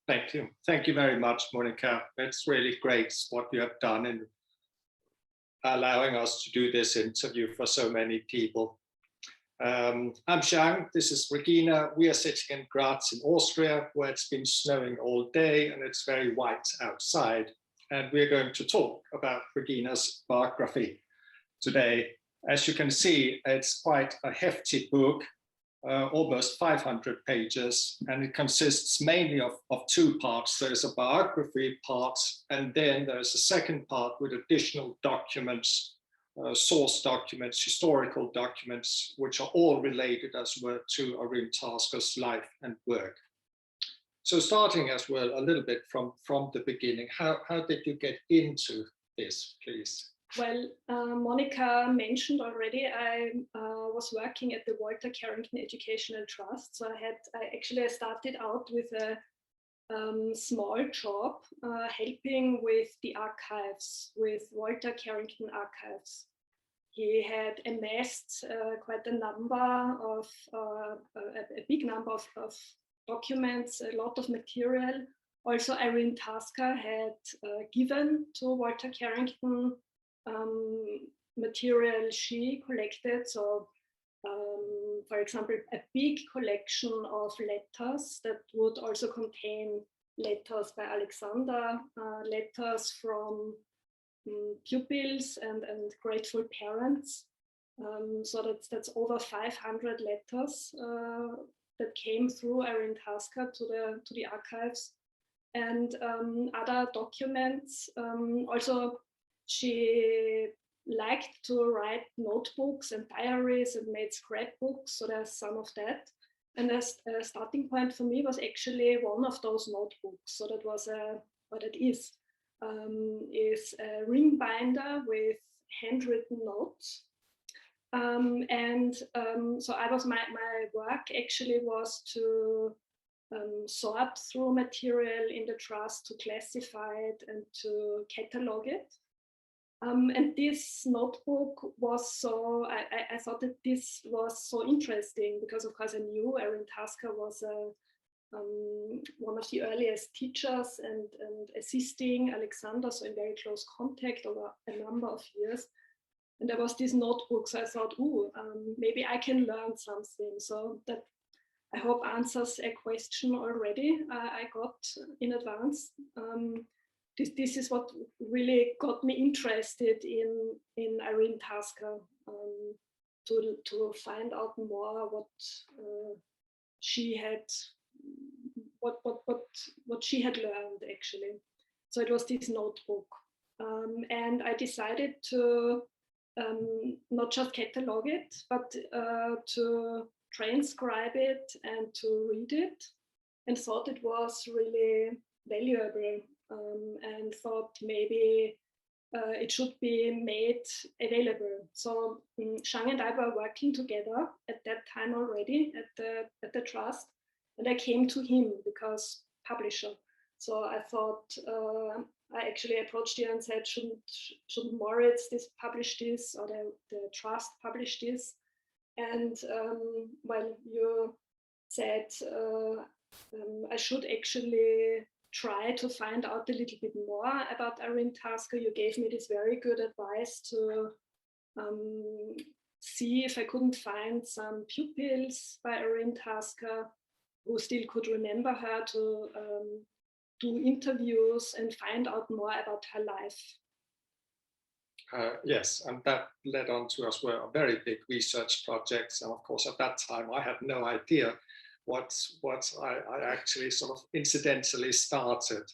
Thank you. Thank you very much, Monica. It's really great what you have done in allowing us to do this interview for so many people. I'm Jean, this is Regina. We are sitting in Graz in Austria, where it's been snowing all day and it's very white outside. And we're going to talk about Regina's biography today. As you can see, it's quite a hefty book, almost 500 pages, and it consists mainly of two parts. There's a biography part, and then there's a second part with additional documents, source documents, historical documents, which are all related as well to Irene Tasker's life and work. So starting as well a little bit from the beginning, how did you get into this, please? Well, Monica mentioned already, I was working at the Walter Carrington Educational Trust. So I started out with a small job helping with the archives, with Walter Carrington Archives. He had amassed quite a number of, a big number of documents, a lot of material. Also, Irene Tasker had given to Walter Carrington material she collected. So, for example, a big collection of letters that would also contain letters by Alexander, letters from pupils and grateful parents. So that's over 500 letters that came through Irene Tasker to the archives, and other documents. Also, she liked to write notebooks and diaries and made scrapbooks, so there's some of that. And a starting point for me was actually one of those notebooks. So that was what it is a ring binder with handwritten notes. So my work actually was to sort through material in the trust, to classify it and to catalog it. And this notebook was so, I thought that this was so interesting because, of course, I knew Irene Tasker was one of the earliest teachers and assisting Alexander, so in very close contact over a number of years. And there was this notebook, so I thought, maybe I can learn something. So that, I hope, answers a question already I got in advance. This is what really got me interested in Irene Tasker, to find out more what she had, what she had learned actually. So it was this notebook, and I decided to not just catalog it, but to transcribe it and to read it, and thought it was really valuable. And thought maybe it should be made available. So Jean and I were working together at that time already at the trust, and I came to him because publisher. So I thought, I actually approached him and said, shouldn't Mouritz publish this, or the trust publish this? And well, you said I should actually try to find out a little bit more about Irene Tasker. You gave me this very good advice to see if I couldn't find some pupils by Irene Tasker who still could remember her, to do interviews and find out more about her life. Yes, and that led on to as well a very big research project. And of course, at that time, I had no idea what I actually sort of incidentally started,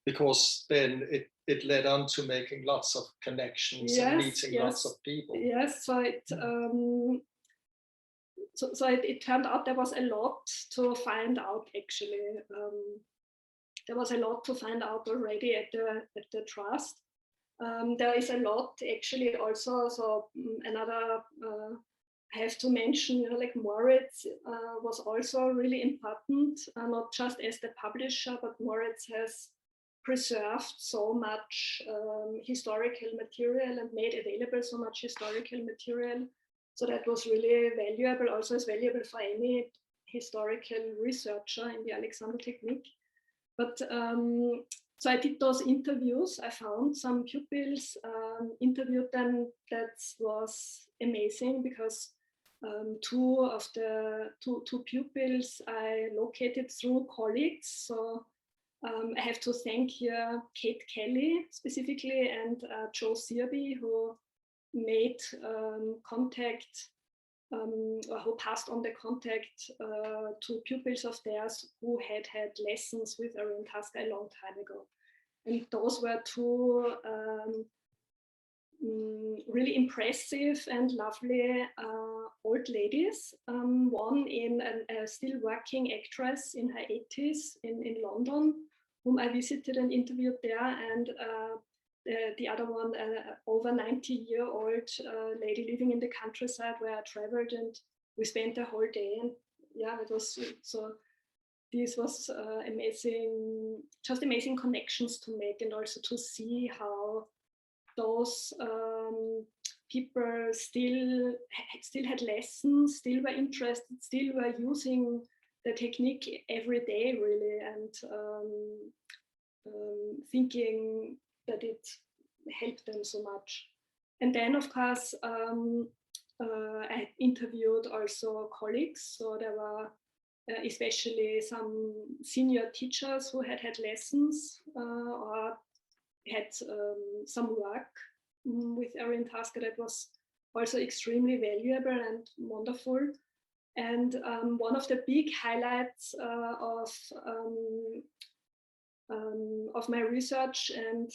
because then it led on to making lots of connections, and meeting lots of people. Yes, so it turned out there was a lot to find out actually. There was a lot to find out already at the trust. There is a lot actually also, so another I have to mention, like Mouritz was also really important, not just as the publisher, but Mouritz has preserved so much historical material and made available so much historical material. So that was really valuable, also as valuable for any historical researcher in the Alexander technique. But so I did those interviews. I found some pupils, interviewed them. That was amazing because two pupils I located through colleagues. So I have to thank here Kate Kelly specifically and Joe Searby, who made contact or who passed on the contact to pupils of theirs who had had lessons with Irene Tasker a long time ago. And those were two really impressive and lovely old ladies. One in a still working actress in her 80s in London, whom I visited and interviewed there, and the other one, over 90-year-old lady living in the countryside where I traveled, and we spent the whole day. And yeah, it was so. This was amazing, just amazing connections to make, and also to see how those people still had lessons, still were interested, still were using the technique every day, really, and thinking that it helped them so much. And then, of course, I interviewed also colleagues. So there were especially some senior teachers who had had lessons or had some work with Irene Tasker that was also extremely valuable and wonderful. And one of the big highlights of my research and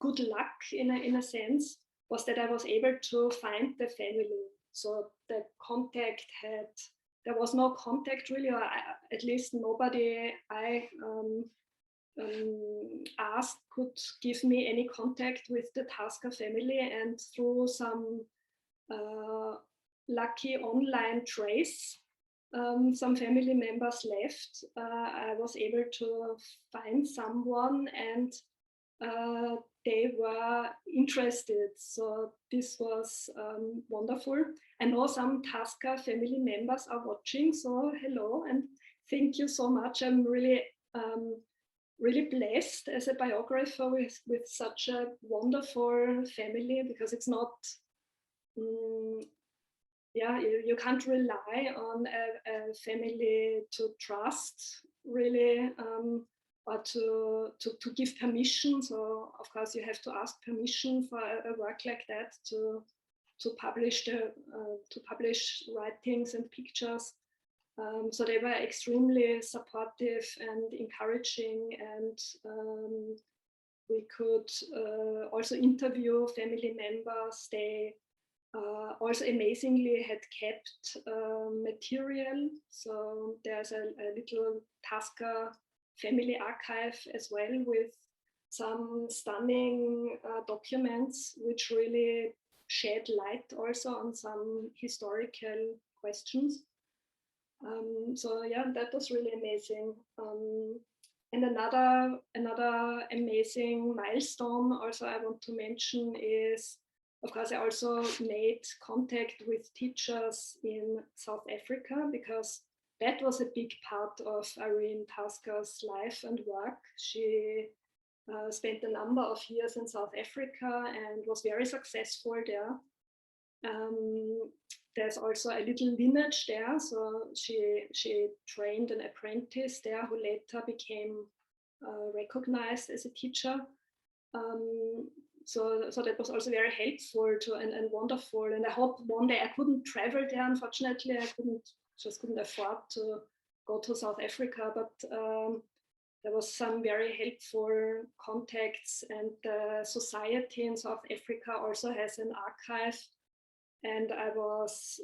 good luck in a sense was that I was able to find the family. So the contact there was no contact really, or at least nobody I asked could give me any contact with the Tasker family, and through some lucky online trace, some family members left. I was able to find someone, and they were interested. So this was wonderful. I know some Tasker family members are watching, so hello and thank you so much. I'm really blessed as a biographer with such a wonderful family, because it's not, you can't rely on a family to trust really, or to give permission. So of course you have to ask permission for a work like that to publish writings and pictures. So they were extremely supportive and encouraging, and we could also interview family members. They also amazingly had kept material. So there's a little Tasker family archive as well, with some stunning documents which really shed light also on some historical questions. So yeah, that was really amazing. And another amazing milestone also I want to mention is, of course, I also made contact with teachers in South Africa, because that was a big part of Irene Tasker's life and work. She spent a number of years in South Africa and was very successful there. There's also a little lineage there. So she trained an apprentice there who later became recognized as a teacher. So that was also very helpful and wonderful. And I hope one day, I couldn't travel there, unfortunately. I couldn't afford to go to South Africa, but there was some very helpful contacts, and the society in South Africa also has an archive. And I was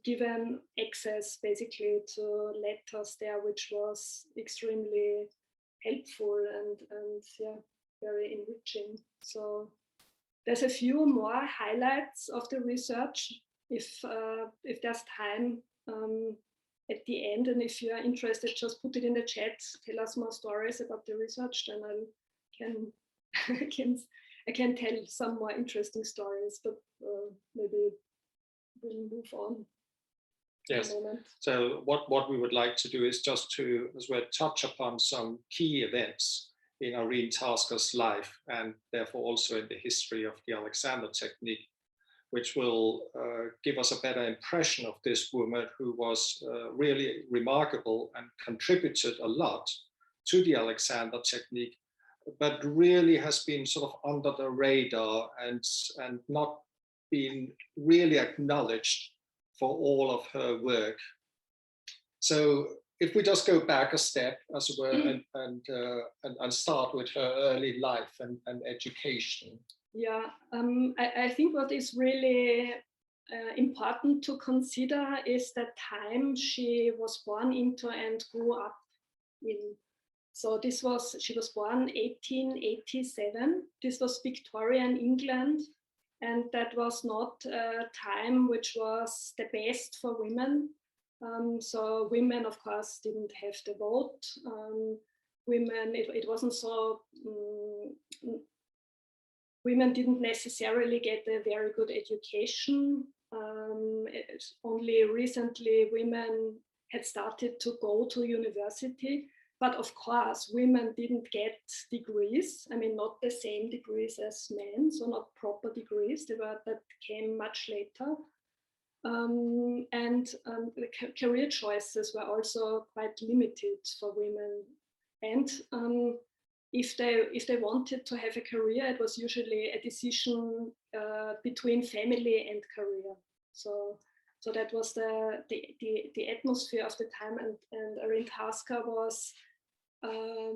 given access basically to letters there, which was extremely helpful and yeah, very enriching. So there's a few more highlights of the research if there's time at the end, and if you are interested, just put it in the chat. Tell us more stories about the research, then I can tell some more interesting stories, but maybe we'll move on. Yes. the moment. So what we would like to do is just to, as well, touch upon some key events in Irene Tasker's life, and therefore also in the history of the Alexander technique, which will give us a better impression of this woman who was really remarkable and contributed a lot to the Alexander technique, but really has been sort of under the radar and not been really acknowledged for all of her work. So if we just go back a step, as it were, and start with her early life and education. Yeah, I think what is really important to consider is the time she was born into and grew up in. So she was born 1887. This was Victorian England, and that was not a time which was the best for women. So women, of course, didn't have the vote. Women, it wasn't so. Women didn't necessarily get a very good education. Only recently women had started to go to university, but of course women didn't get degrees. I mean, not the same degrees as men, so not proper degrees. That came much later. The career choices were also quite limited for women. And if they wanted to have a career, it was usually a decision between family and career. So that was the atmosphere of the time, and Irene Tasker was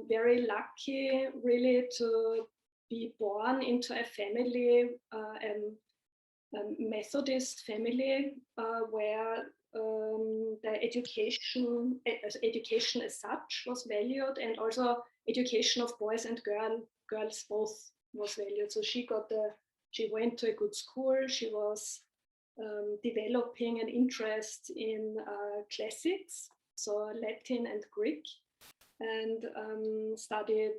very lucky, really, to be born into a family, a Methodist family, where the education as such was valued, and also education of boys and girls both was valued. So she went to a good school. She was developing an interest in classics, so Latin and Greek, and studied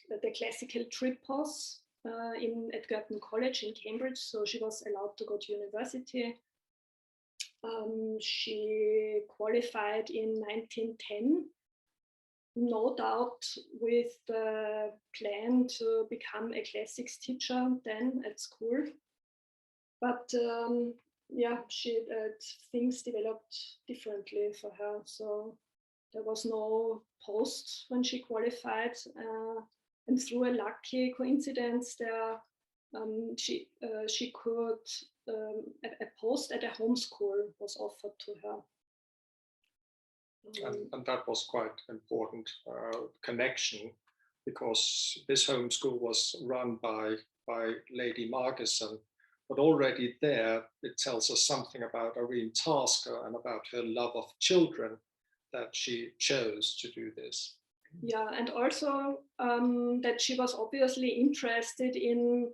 the classical tripos at Girton College in Cambridge. So she was allowed to go to university. She qualified in 1910, no doubt with the plan to become a classics teacher then at school. But things developed differently for her. So there was no post when she qualified, and through a lucky coincidence, she could a post at a homeschool was offered to her. And that was quite important connection, because this homeschool was run by Lady Margeson. But already there, it tells us something about Irene Tasker and about her love of children, that she chose to do this. Yeah, and also that she was obviously interested in,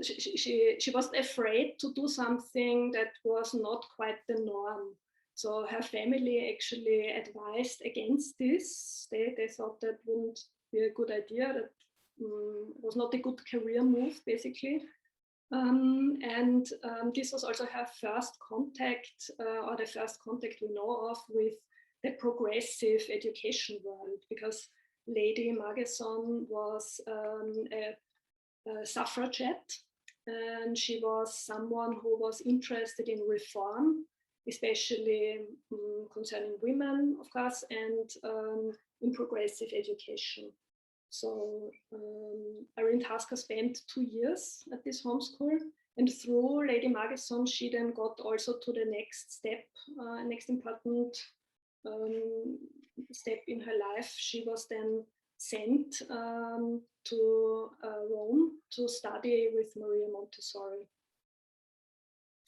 she wasn't afraid to do something that was not quite the norm. So her family actually advised against this. They thought that wouldn't be a good idea, that was not a good career move, basically. This was also her first contact, or the first contact we know of, with the progressive education world, because Lady Margeson was a suffragette, and she was someone who was interested in reform, especially concerning women, of course, and in progressive education. So Irene Tasker spent 2 years at this homeschool, and through Lady Margeson, she then got also to the next step, next important step in her life. She was then sent to Rome to study with Maria Montessori.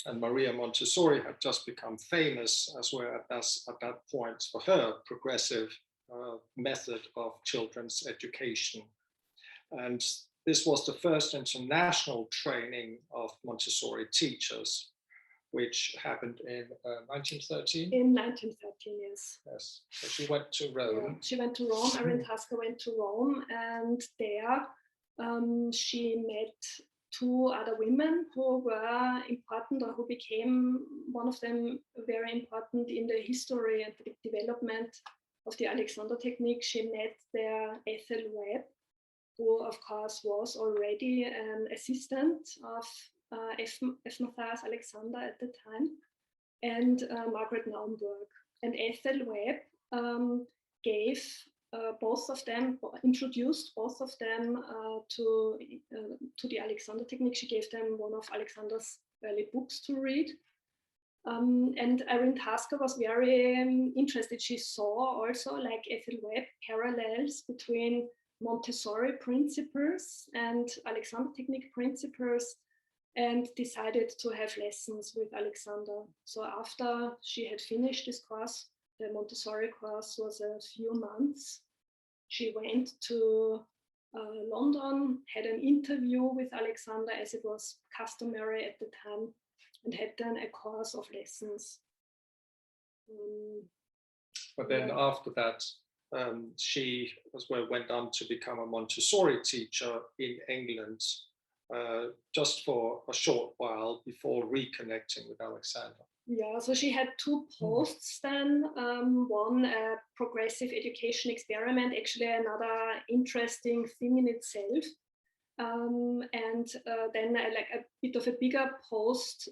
And Maria Montessori had just become famous as well at that point for her progressive method of children's education. And this was the first international training of Montessori teachers, which happened in 1913? In 1913, yes. Yes, so she went to Rome. Yeah, she went to Rome, Irene Tasker went to Rome, and there she met two other women who were important, or who became, one of them very important in the history and the development of the Alexander technique. She met there Ethel Webb, who of course was already an assistant of F. Matthias Alexander at the time, and Margaret Naumburg. And Ethel Webb gave both of them, introduced both of them to the Alexander technique. She gave them one of Alexander's early books to read. And Irene Tasker was very interested. She saw also, like Ethel Webb, parallels between Montessori principles and Alexander technique principles, and decided to have lessons with Alexander. So after she had finished this course, the Montessori course was a few months, she went to London, had an interview with Alexander, as it was customary at the time, and had then a course of lessons. But then after that, she went on to become a Montessori teacher in England, just for a short while before reconnecting with Alexander. Yeah, so she had two posts then. One, a progressive education experiment, actually another interesting thing in itself. And then like a bit of a bigger post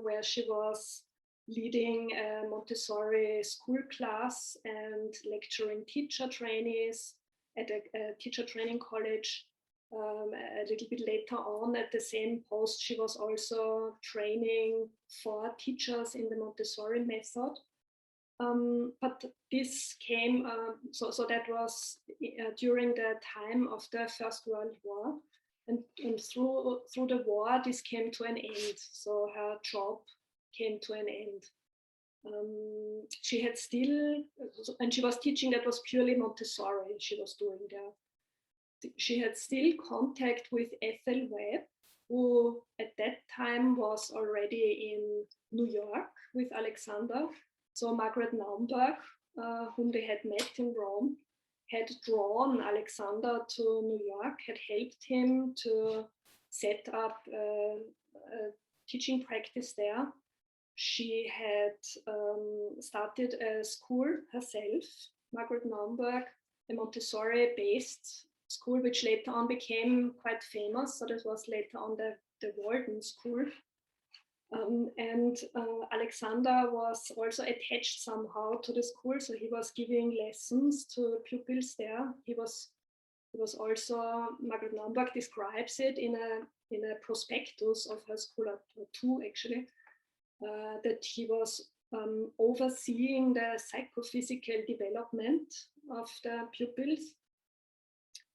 where she was leading a Montessori school class and lecturing teacher trainees at a teacher training college. A little bit later on at the same post, she was also training for teachers in the Montessori method. But this came, so that was during the time of the First World War. And through the war, this came to an end. So her job came to an end. She had still, and she was teaching, that was purely Montessori she was doing there. She had still contact with Ethel Webb, who at that time was already in New York with Alexander. So Margaret Naumburg, whom they had met in Rome, had drawn Alexander to New York, had helped him to set up a teaching practice there. She had started a school herself, Margaret Naumburg, a Montessori-based school, which later on became quite famous. So this was later on the Walden School. And Alexander was also attached somehow to the school, so he was giving lessons to pupils there. He was also, Margaret Naumburg describes it in a prospectus of her school, or two actually, that he was overseeing the psychophysical development of the pupils.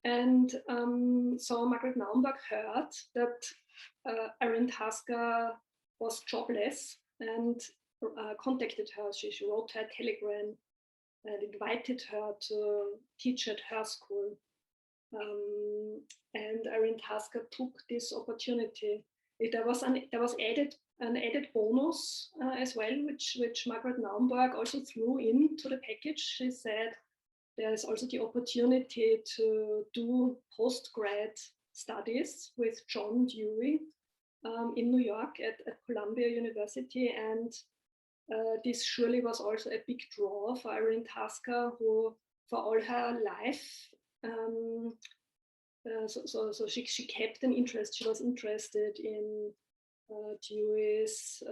And so Margaret Naumburg heard that Irene Tasker was jobless and contacted her. She wrote her a telegram and invited her to teach at her school. And Irene Tasker took this opportunity. There was an added bonus as well, which Margaret Naumburg also threw into the package. She said there's also the opportunity to do postgrad studies with John Dewey in New York at Columbia University, and this surely was also a big draw for Irene Tasker, who for all her life, so she kept an interest. She was interested in Dewey's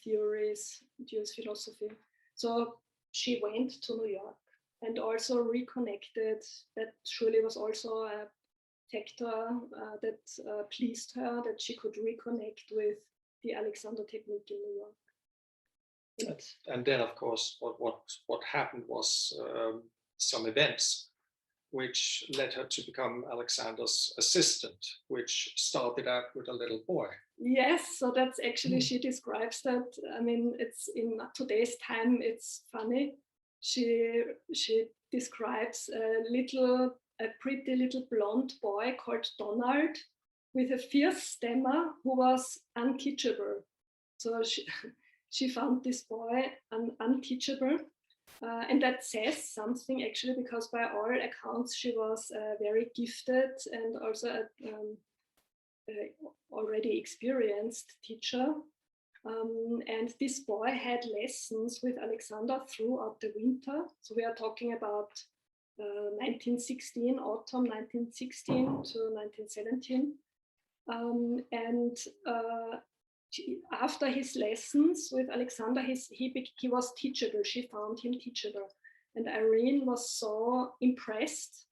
theories, Dewey's philosophy. So she went to New York and also reconnected. That surely was also a factor that pleased her, that she could reconnect with the Alexander technique in New York. And then, of course, what happened was some events which led her to become Alexander's assistant, which started out with a little boy. Yes, so that's actually, she describes that. I mean, it's in today's time, it's funny. She describes a pretty little blonde boy called Donald with a fierce stammer who was unteachable. So she found this boy unteachable. And that says something actually, because by all accounts she was a very gifted and also a already experienced teacher. And this boy had lessons with Alexander throughout the winter. So we are talking about 1916, autumn 1916 to 1917. And after his lessons with Alexander, he was teachable. She found him teachable. And Irene was so impressed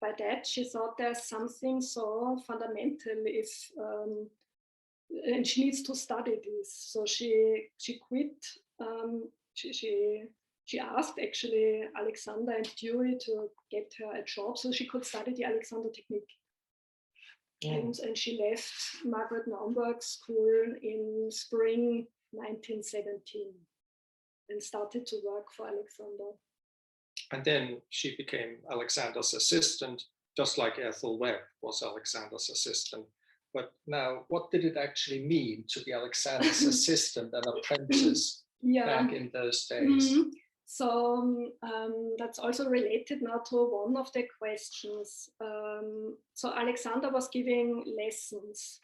by that. She thought there's something so fundamental and she needs to study this. So she quit. She asked actually Alexander and Dewey to get her a job so she could study the Alexander technique. And she left Margaret Naumburg School in spring 1917 and started to work for Alexander. And then she became Alexander's assistant, just like Ethel Webb was Alexander's assistant. But now, what did it actually mean to be Alexander's assistant and apprentice back in those days? Mm-hmm. So that's also related now to one of the questions. So Alexander was giving lessons.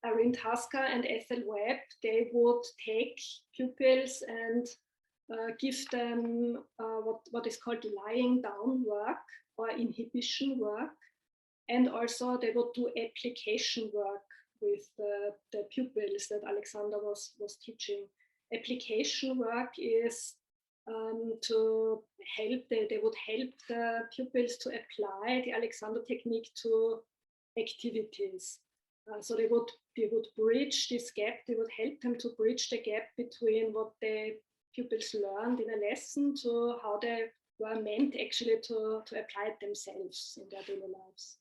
Irene Tasker and Ethel Webb, they would take pupils and give them what is called lying down work or inhibition work. And also they would do application work with the pupils that Alexander was teaching. Application work is to help, they would help the pupils to apply the Alexander technique to activities. So they would bridge this gap, they would help them to bridge the gap between what the pupils learned in a lesson to how they were meant actually to apply it themselves in their daily lives.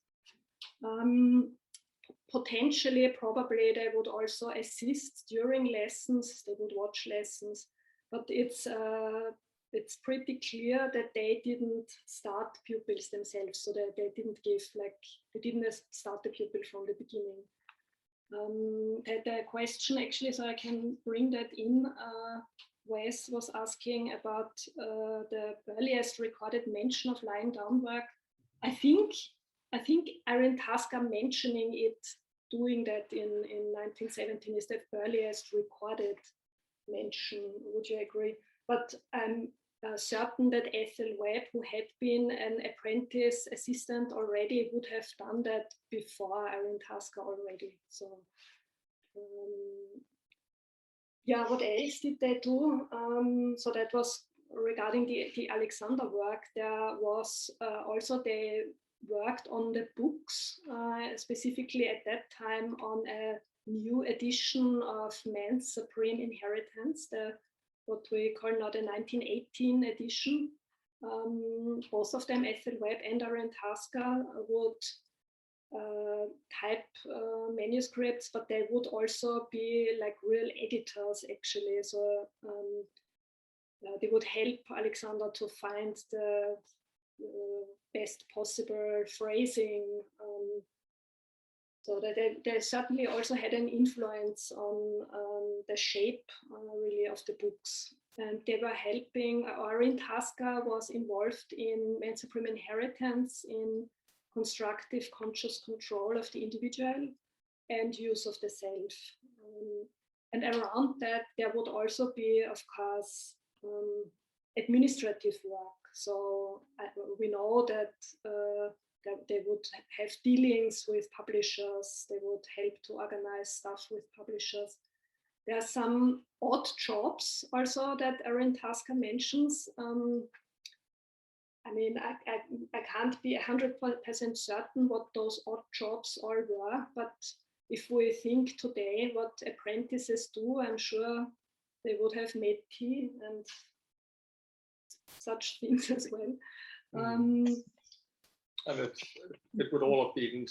Potentially, probably they would also assist during lessons, they would watch lessons, but it's pretty clear that they didn't start pupils themselves, so that they didn't start the pupil from the beginning. The question actually, so I can bring that in, Wes was asking about the earliest recorded mention of lying down work. I think Irene Tasker mentioning it, doing that in 1917 is the earliest recorded mention. Would you agree? But I'm certain that Ethel Webb, who had been an apprentice assistant already, would have done that before Irene Tasker already. So yeah, what else did they do? So that was regarding the Alexander work. There was also they worked on the books, specifically at that time on a new edition of Man's Supreme Inheritance, what we call now the 1918 edition. Both of them, Ethel Webb and Irene Tasker, would type manuscripts, but they would also be like real editors actually. So they would help Alexander to find the best possible phrasing. So that they certainly also had an influence on the shape really of the books. And they were helping, Irene Tasker was involved in Man's Supreme Inheritance, in constructive conscious control of the individual and use of the self. And around that, there would also be, of course, administrative work. So we know that they would have dealings with publishers, they would help to organize stuff with publishers. There are some odd jobs also that Irene Tasker mentions. I mean, I can't be 100% certain what those odd jobs all were, but if we think today what apprentices do, I'm sure they would have made tea and such things as well. And it would all have been,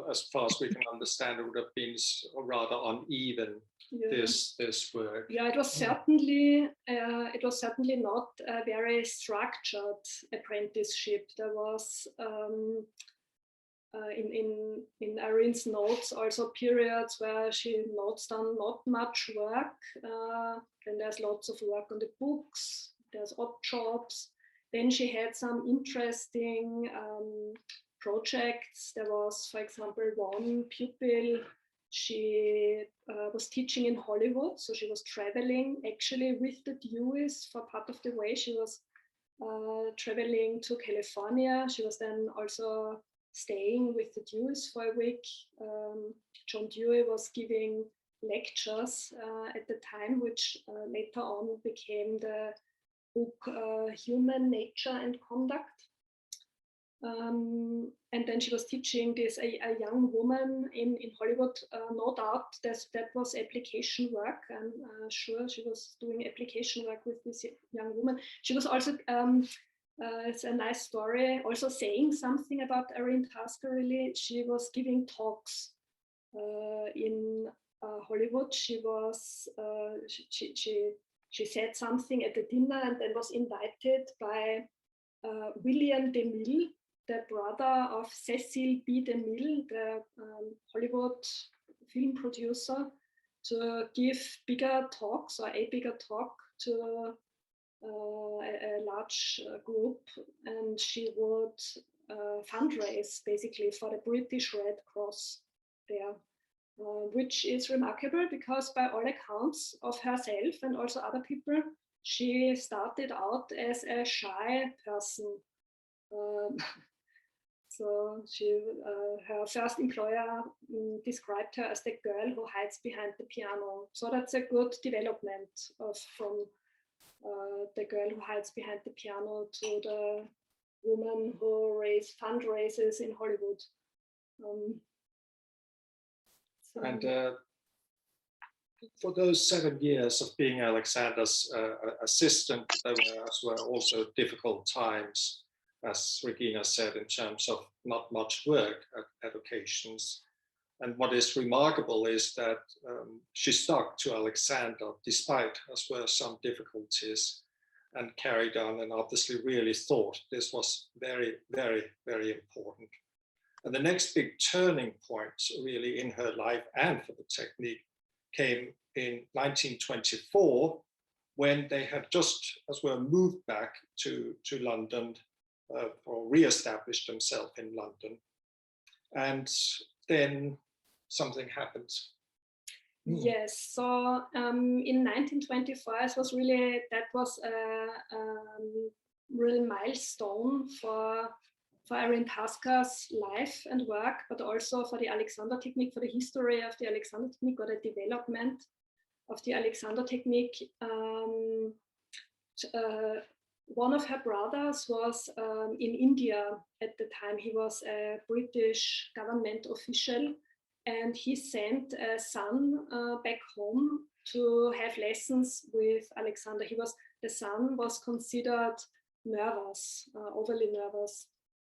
as far as we can understand, it would have been rather uneven. Yeah. This work. Yeah, it was certainly not a very structured apprenticeship. There was in Irene's notes also periods where she notes down not much work. Then there's lots of work on the books, there's odd jobs. Then she had some interesting projects. There was, for example, one pupil, she was teaching in Hollywood, so she was traveling actually with the Deweys for part of the way. She was traveling to California. She was then also staying with the Deweys for a week. John Dewey was giving lectures at the time, which later on became the book Human Nature and Conduct. And then she was teaching this a young woman in Hollywood. No doubt that was application work. I'm sure she was doing application work with this young woman. She was also, it's a nice story, also saying something about Irene Tasker, really. She was giving talks in Hollywood. She was, she said something at the dinner and then was invited by William DeMille, the brother of Cecil B. DeMille, the Hollywood film producer, to give bigger talks or a bigger talk to a large group. And she would fundraise basically for the British Red Cross there, which is remarkable because by all accounts of herself and also other people, she started out as a shy person. So her first employer described her as the girl who hides behind the piano. So that's a good development from the girl who hides behind the piano to the woman who raised fundraisers in Hollywood. And for those 7 years of being Alexander's assistant, there were also difficult times, as Regina said, in terms of not much work at occasions. And what is remarkable is that she stuck to Alexander despite as well some difficulties, and carried on, and obviously really thought this was very, very, very important. And the next big turning point really in her life and for the technique came in 1924, when they had just as well moved back to London, or re-established themselves in London. And then something happened. Yes, so in 1925 that was a real milestone for Irene Tasker's life and work, but also for the Alexander technique, for the history of the Alexander technique, or the development of the Alexander technique. One of her brothers was in India at the time. He was a British government official, and he sent a son back home to have lessons with Alexander. The son was considered nervous, overly nervous.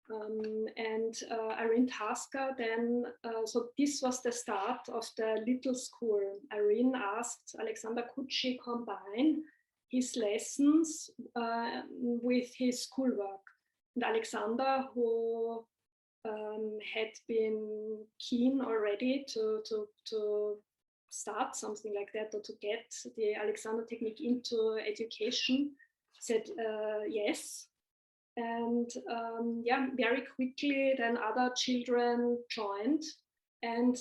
And Irene Tasker then, so this was the start of the little school. Irene asked Alexander, could she combine his lessons with his schoolwork? And Alexander, who had been keen already to start something like that, or to get the Alexander technique into education, said yes. And yeah, very quickly then other children joined, and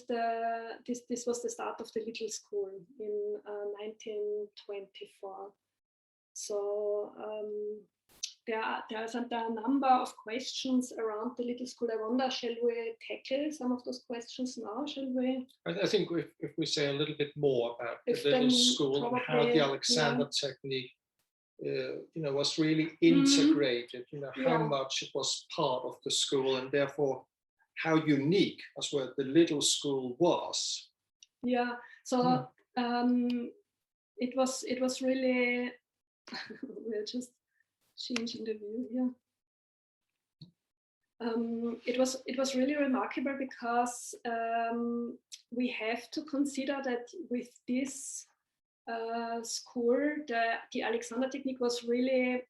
this was the start of the little school in 1924. So there's a number of questions around the little school. I wonder, shall we tackle some of those questions now? Shall we? I think if we say a little bit more about the little school and how the Alexander technique was really integrated, how much it was part of the school, and therefore how unique as well the little school was. Yeah, so it was really, we're just changing the view here. It was really remarkable because we have to consider that with this school, the Alexander technique was really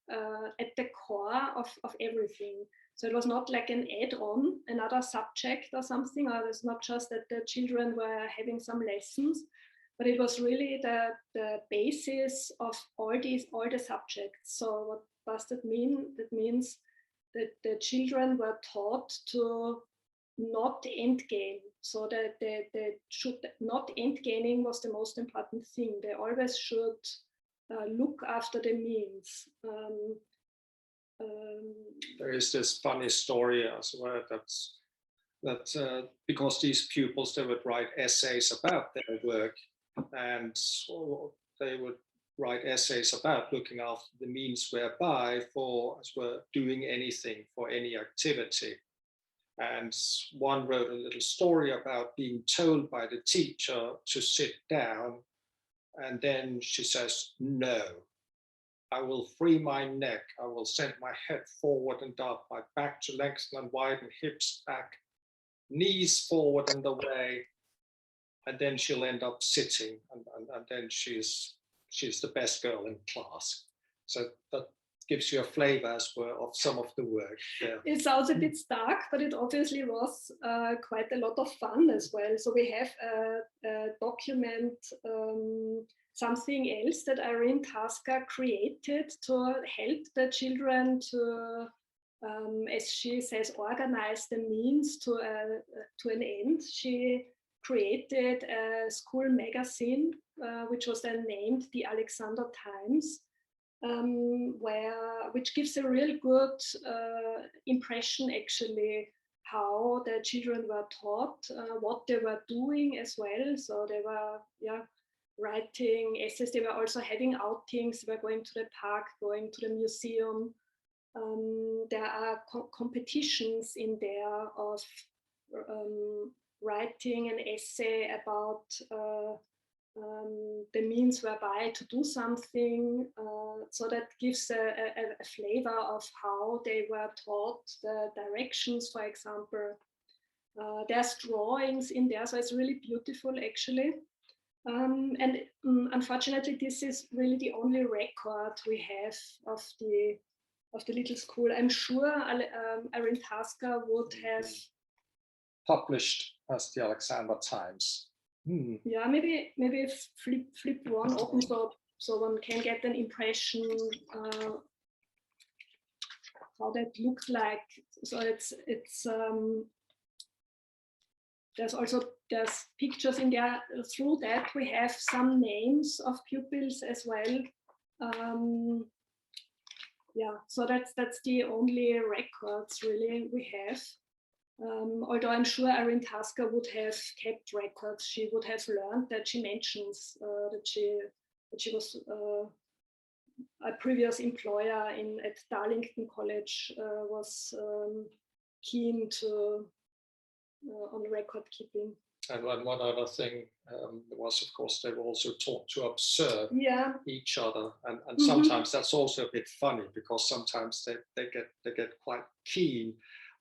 at the core of everything. So it was not like an add-on, another subject or something, or it's not just that the children were having some lessons, but it was really the basis of all the subjects. So what does that mean? That means that the children were taught to not end game. So that they should not end gaining was the most important thing. They always should look after the means. There is this funny story as well that because these pupils, they would write essays about their work, and so they would write essays about looking after the means whereby for as well doing anything for any activity. And one wrote a little story about being told by the teacher to sit down, and then she says, "No, I will free my neck. I will send my head forward and up, my back to lengthen and widen, hips back, knees forward and away." And then she'll end up sitting, and then she's the best girl in class. So that gives you a flavor as well of some of the work. Yeah. It sounds a bit stark, but it obviously was quite a lot of fun as well. So we have a document, something else that Irene Tasker created to help the children to, as she says, organize the means to an end. She created a school magazine, which was then named the Alexander Times, which gives a real good impression actually how the children were taught, what they were doing as well. So they were writing essays, they were also having outings, they were going to the park, going to the museum. There are competitions in there of writing an essay about the means whereby to do something, so that gives a flavor of how they were taught the directions, for example. There's drawings in there, so it's really beautiful actually. And unfortunately, this is really the only record we have of the little school. I'm sure Irene Tasker would have published as the Alexander Times. Yeah, maybe flip one open so one can get an impression how that looks like. So it's there's pictures in there. Through that we have some names of pupils as well. Yeah, so that's the only records really we have. Although I'm sure Irene Tasker would have kept records. She would have learned that. She mentions that she was a previous employer at Darlington College, was keen to on record keeping. And one other thing was, of course, they were also taught to observe each other, and sometimes that's also a bit funny because sometimes they get quite keen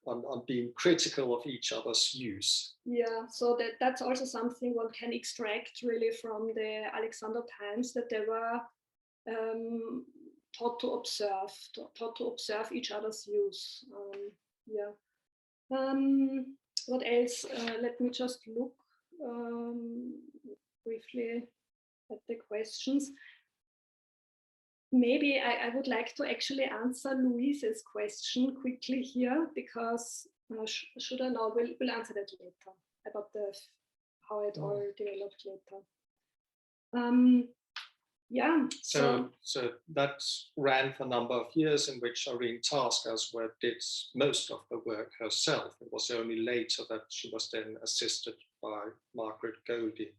on being critical of each other's use. Yeah, so that's also something one can extract really from the Alexander Times, that they were taught to observe each other's use. What else? Let me just look briefly at the questions. Maybe I would like to actually answer Louise's question quickly here, because should I know? We'll answer that later about how it all developed later. So that ran for a number of years, in which Irene Tasker did most of the work herself. It was only later that she was then assisted by Margaret Goldie.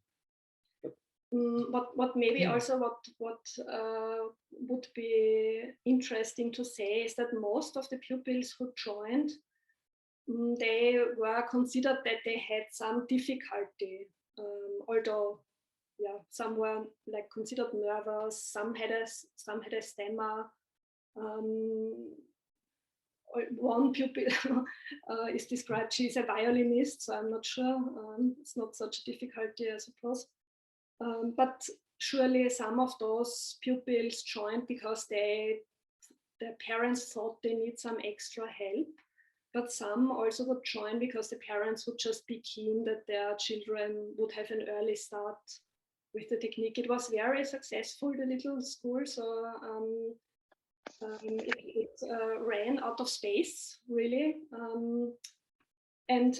What maybe also what would be interesting to say is that most of the pupils who joined, they were considered that they had some difficulty, although some were like considered nervous, some had a stammer. One pupil is described, she's a violinist, so I'm not sure, it's not such a difficulty, I suppose. But surely some of those pupils joined because their parents thought they need some extra help. but some also would join because the parents would just be keen that their children would have an early start with the technique. It was very successful, the little school, so it ran out of space, really. And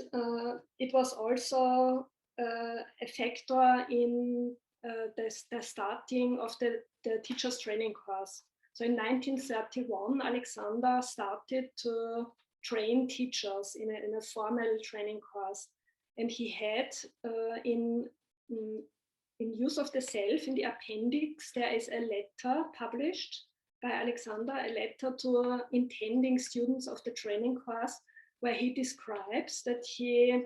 it was also a factor in the starting of the teachers training course. So in 1931, Alexander started to train teachers in a formal training course. And he had in Use of the Self, in the appendix, there is a letter published by Alexander, a letter to intending students of the training course, where he describes that he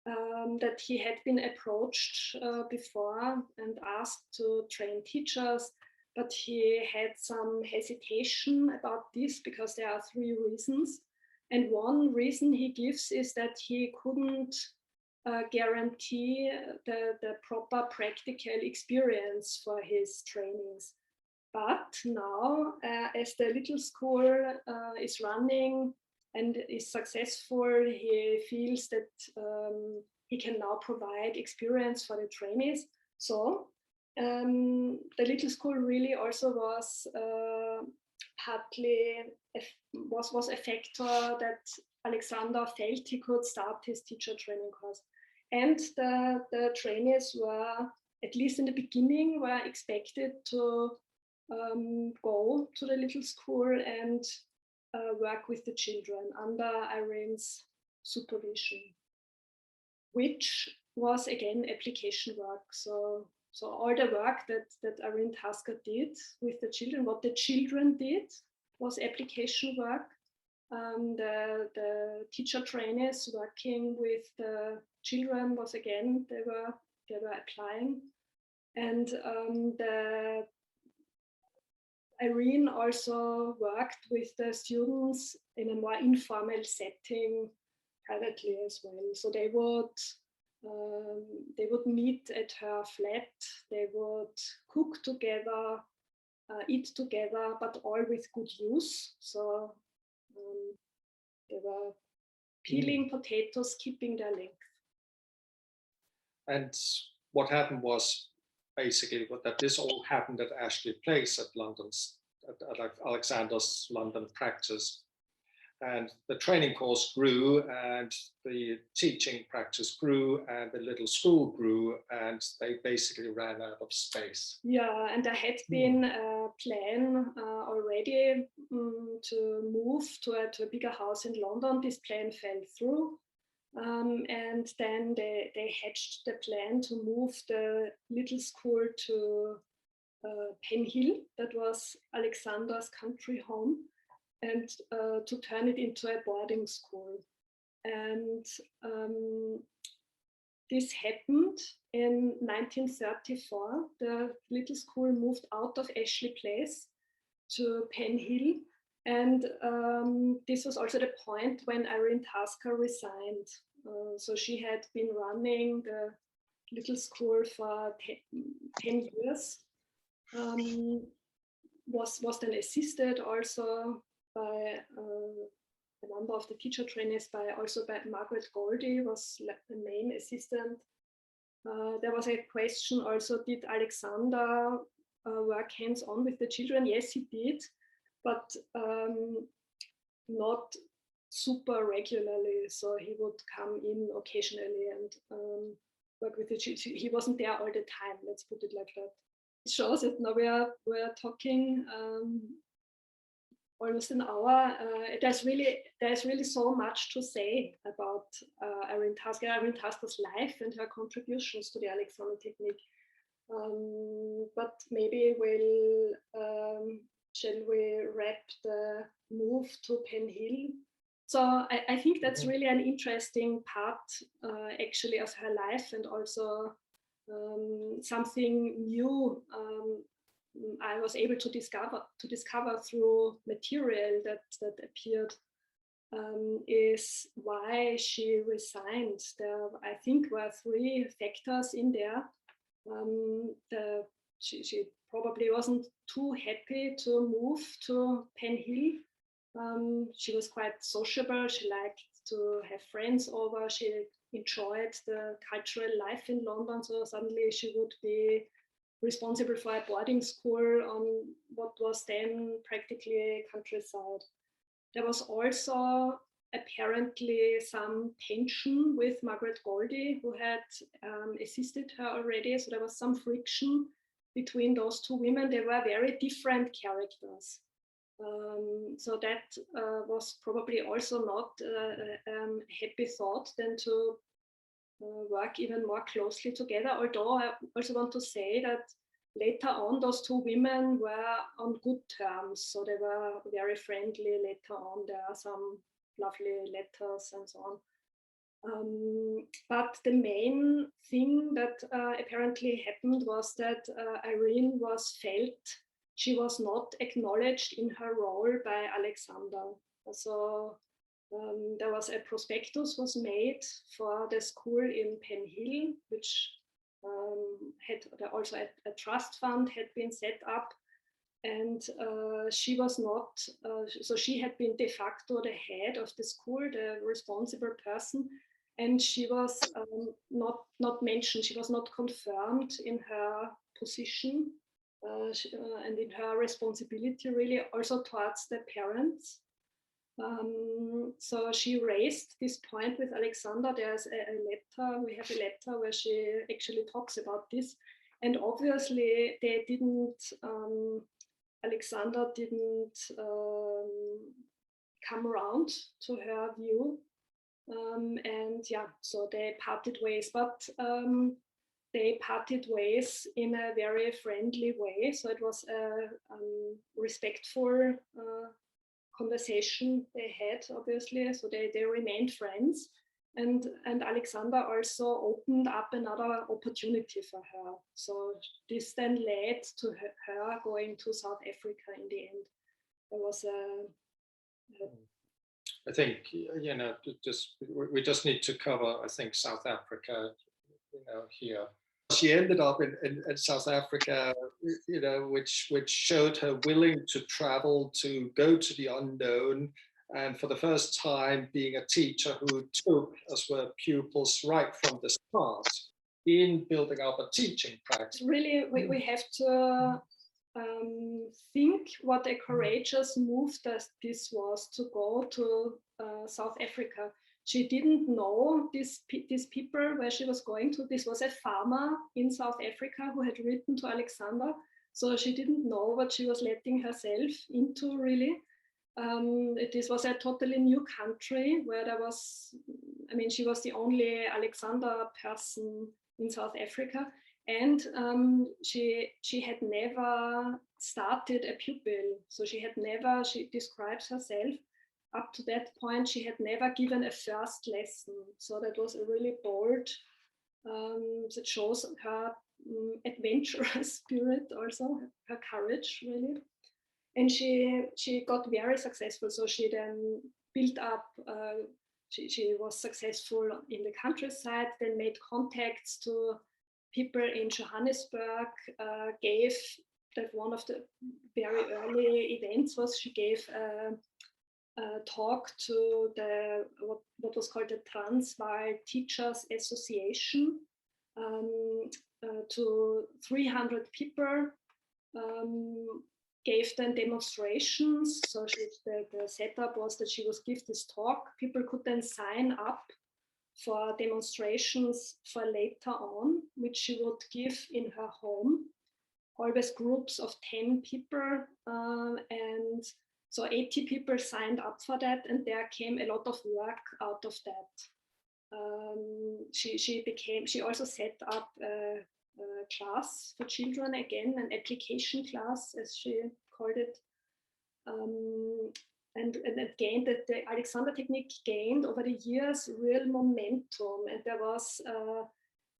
had been approached before and asked to train teachers, but he had some hesitation about this because there are 3 reasons. And one reason he gives is that he couldn't guarantee the proper practical experience for his trainings. But now, as the little school is running and is successful, he feels that he can now provide experience for the trainees. So the little school really also was partly was a factor that Alexander felt he could start his teacher training course. And the trainees were, at least in the beginning, were expected to go to the little school and work with the children under Irene's supervision, which was again application work. So all the work that Irene Tasker did with the children, what the children did, was application work. The teacher trainees working with the children was again, they were applying. And Irene also worked with the students in a more informal setting privately as well. So they would meet at her flat, they would cook together, eat together, but all with good use. So they were peeling potatoes, keeping their length. And what happened was basically that this all happened at Ashley Place at Alexander's London practice. And the training course grew and the teaching practice grew and the little school grew and they basically ran out of space. Yeah, and there had been a plan already to move to a bigger house in London. This plan fell through. And then they hatched the plan to move the little school to Penhill, that was Alexander's country home, and to turn it into a boarding school. And this happened in 1934. The little school moved out of Ashley Place to Penhill. And this was also the point when Irene Tasker resigned. So she had been running the little school for 10 years, was then assisted also by a number of the teacher trainees, by Margaret Goldie, was the main assistant. There was a question also, did Alexander work hands-on with the children? Yes, he did, but not super regularly. So he would come in occasionally and work with the children. He wasn't there all the time, let's put it like that. It shows that now we're talking almost an hour. There's really so much to say about Irene Tasker's life and her contributions to the Alexander technique. But maybe shall we wrap the move to Penhill? So I think that's really an interesting part, actually, of her life, and also something new I was able to discover through material that appeared, is why she resigned. There, I think, were 3 factors in there. She probably wasn't too happy to move to Penhill. She was quite sociable. She liked to have friends over. She enjoyed the cultural life in London, so suddenly she would be responsible for a boarding school on what was then practically countryside. There was also apparently some tension with Margaret Goldie, who had assisted her already. So there was some friction between those two women. They were very different characters. So that was probably also not a happy thought then to work even more closely together. Although I also want to say that later on, those two women were on good terms. So they were very friendly later on. There are some lovely letters and so on. But the main thing that apparently happened was that Irene felt she was not acknowledged in her role by Alexander. So there was a prospectus was made for the school in Penn Hill, which had also a trust fund had been set up, and she was not, so she had been de facto the head of the school, the responsible person, and she was not mentioned, she was not confirmed in her position and in her responsibility really also towards the parents. So she raised this point with Alexander. There's a letter, we have a letter where she actually talks about this. And obviously they didn't, Alexander didn't come around to her view. And yeah, so they parted ways, but they parted ways in a very friendly way. So it was a respectful conversation they had, obviously. So they remained friends. And Alexander also opened up another opportunity for her. So this then led to her going to South Africa in the end. There was I think, you know, we just need to cover, I think, South Africa, you know, here. She ended up in South Africa, you know, which showed her willing to travel, to go to the unknown, and for the first time being a teacher who took, as were pupils, right from the start in building up a teaching practice. Really, we have to think what a courageous move that this was to go to South Africa. She didn't know these people where she was going to. This was a farmer in South Africa who had written to Alexander. So she didn't know what she was letting herself into, really. This was a totally new country where there was, I mean, she was the only Alexander person in South Africa. And she had never started a pupil. So she describes herself, up to that point, she had never given a first lesson. So that was a really bold, that shows her adventurous spirit also, her courage really. And she got very successful. So she then built up, she was successful in the countryside, then made contacts to people in Johannesburg, gave that one of the very early events was she gave a talk to the what was called the Transvaal Teachers Association to 300 people, gave them demonstrations. So the setup was that she was give this talk. People could then sign up for demonstrations for later on, which she would give in her home, always groups of 10 people, and so 80 people signed up for that, and there came a lot of work out of that. She also set up a class for children, again, an application class, as she called it. And it gained, that the Alexander technique gained over the years real momentum, and there was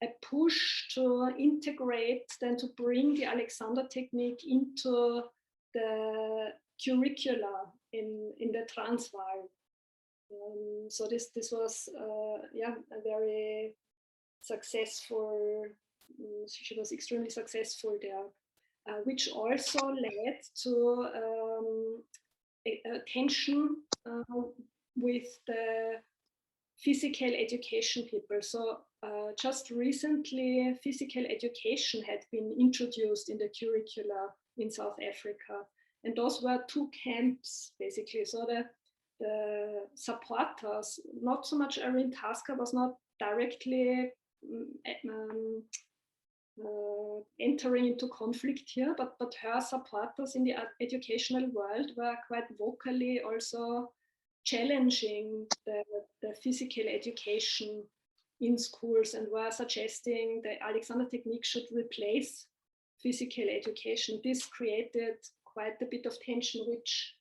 a push to integrate, then to bring the Alexander technique into the curricula in the Transvaal. So this was yeah, a very successful. She was extremely successful there, which also led to a tension with the physical education people. So just recently, physical education had been introduced in the curricula in South Africa. And those were two camps, basically. So the supporters, not so much Irene Tasker, was not directly entering into conflict here, but her supporters in the educational world were quite vocally also challenging the physical education in schools and were suggesting the Alexander technique should replace physical education. This created quite a bit of tension, which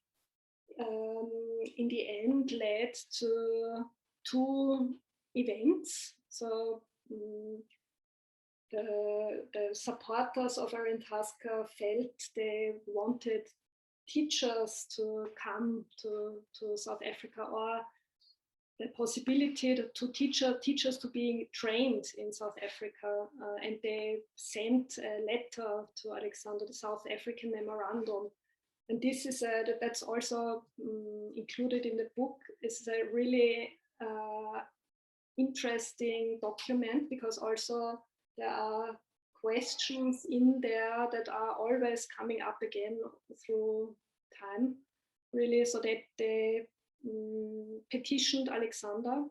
in the end led to two events. So the supporters of Irene Tasker felt they wanted teachers to come to South Africa, or the possibility to teachers to being trained in South Africa, and they sent a letter to Alexander, the South African Memorandum. And this is that's also included in the book. It's a really interesting document, because also there are questions in there that are always coming up again through time, really, so that they petitioned Alexander.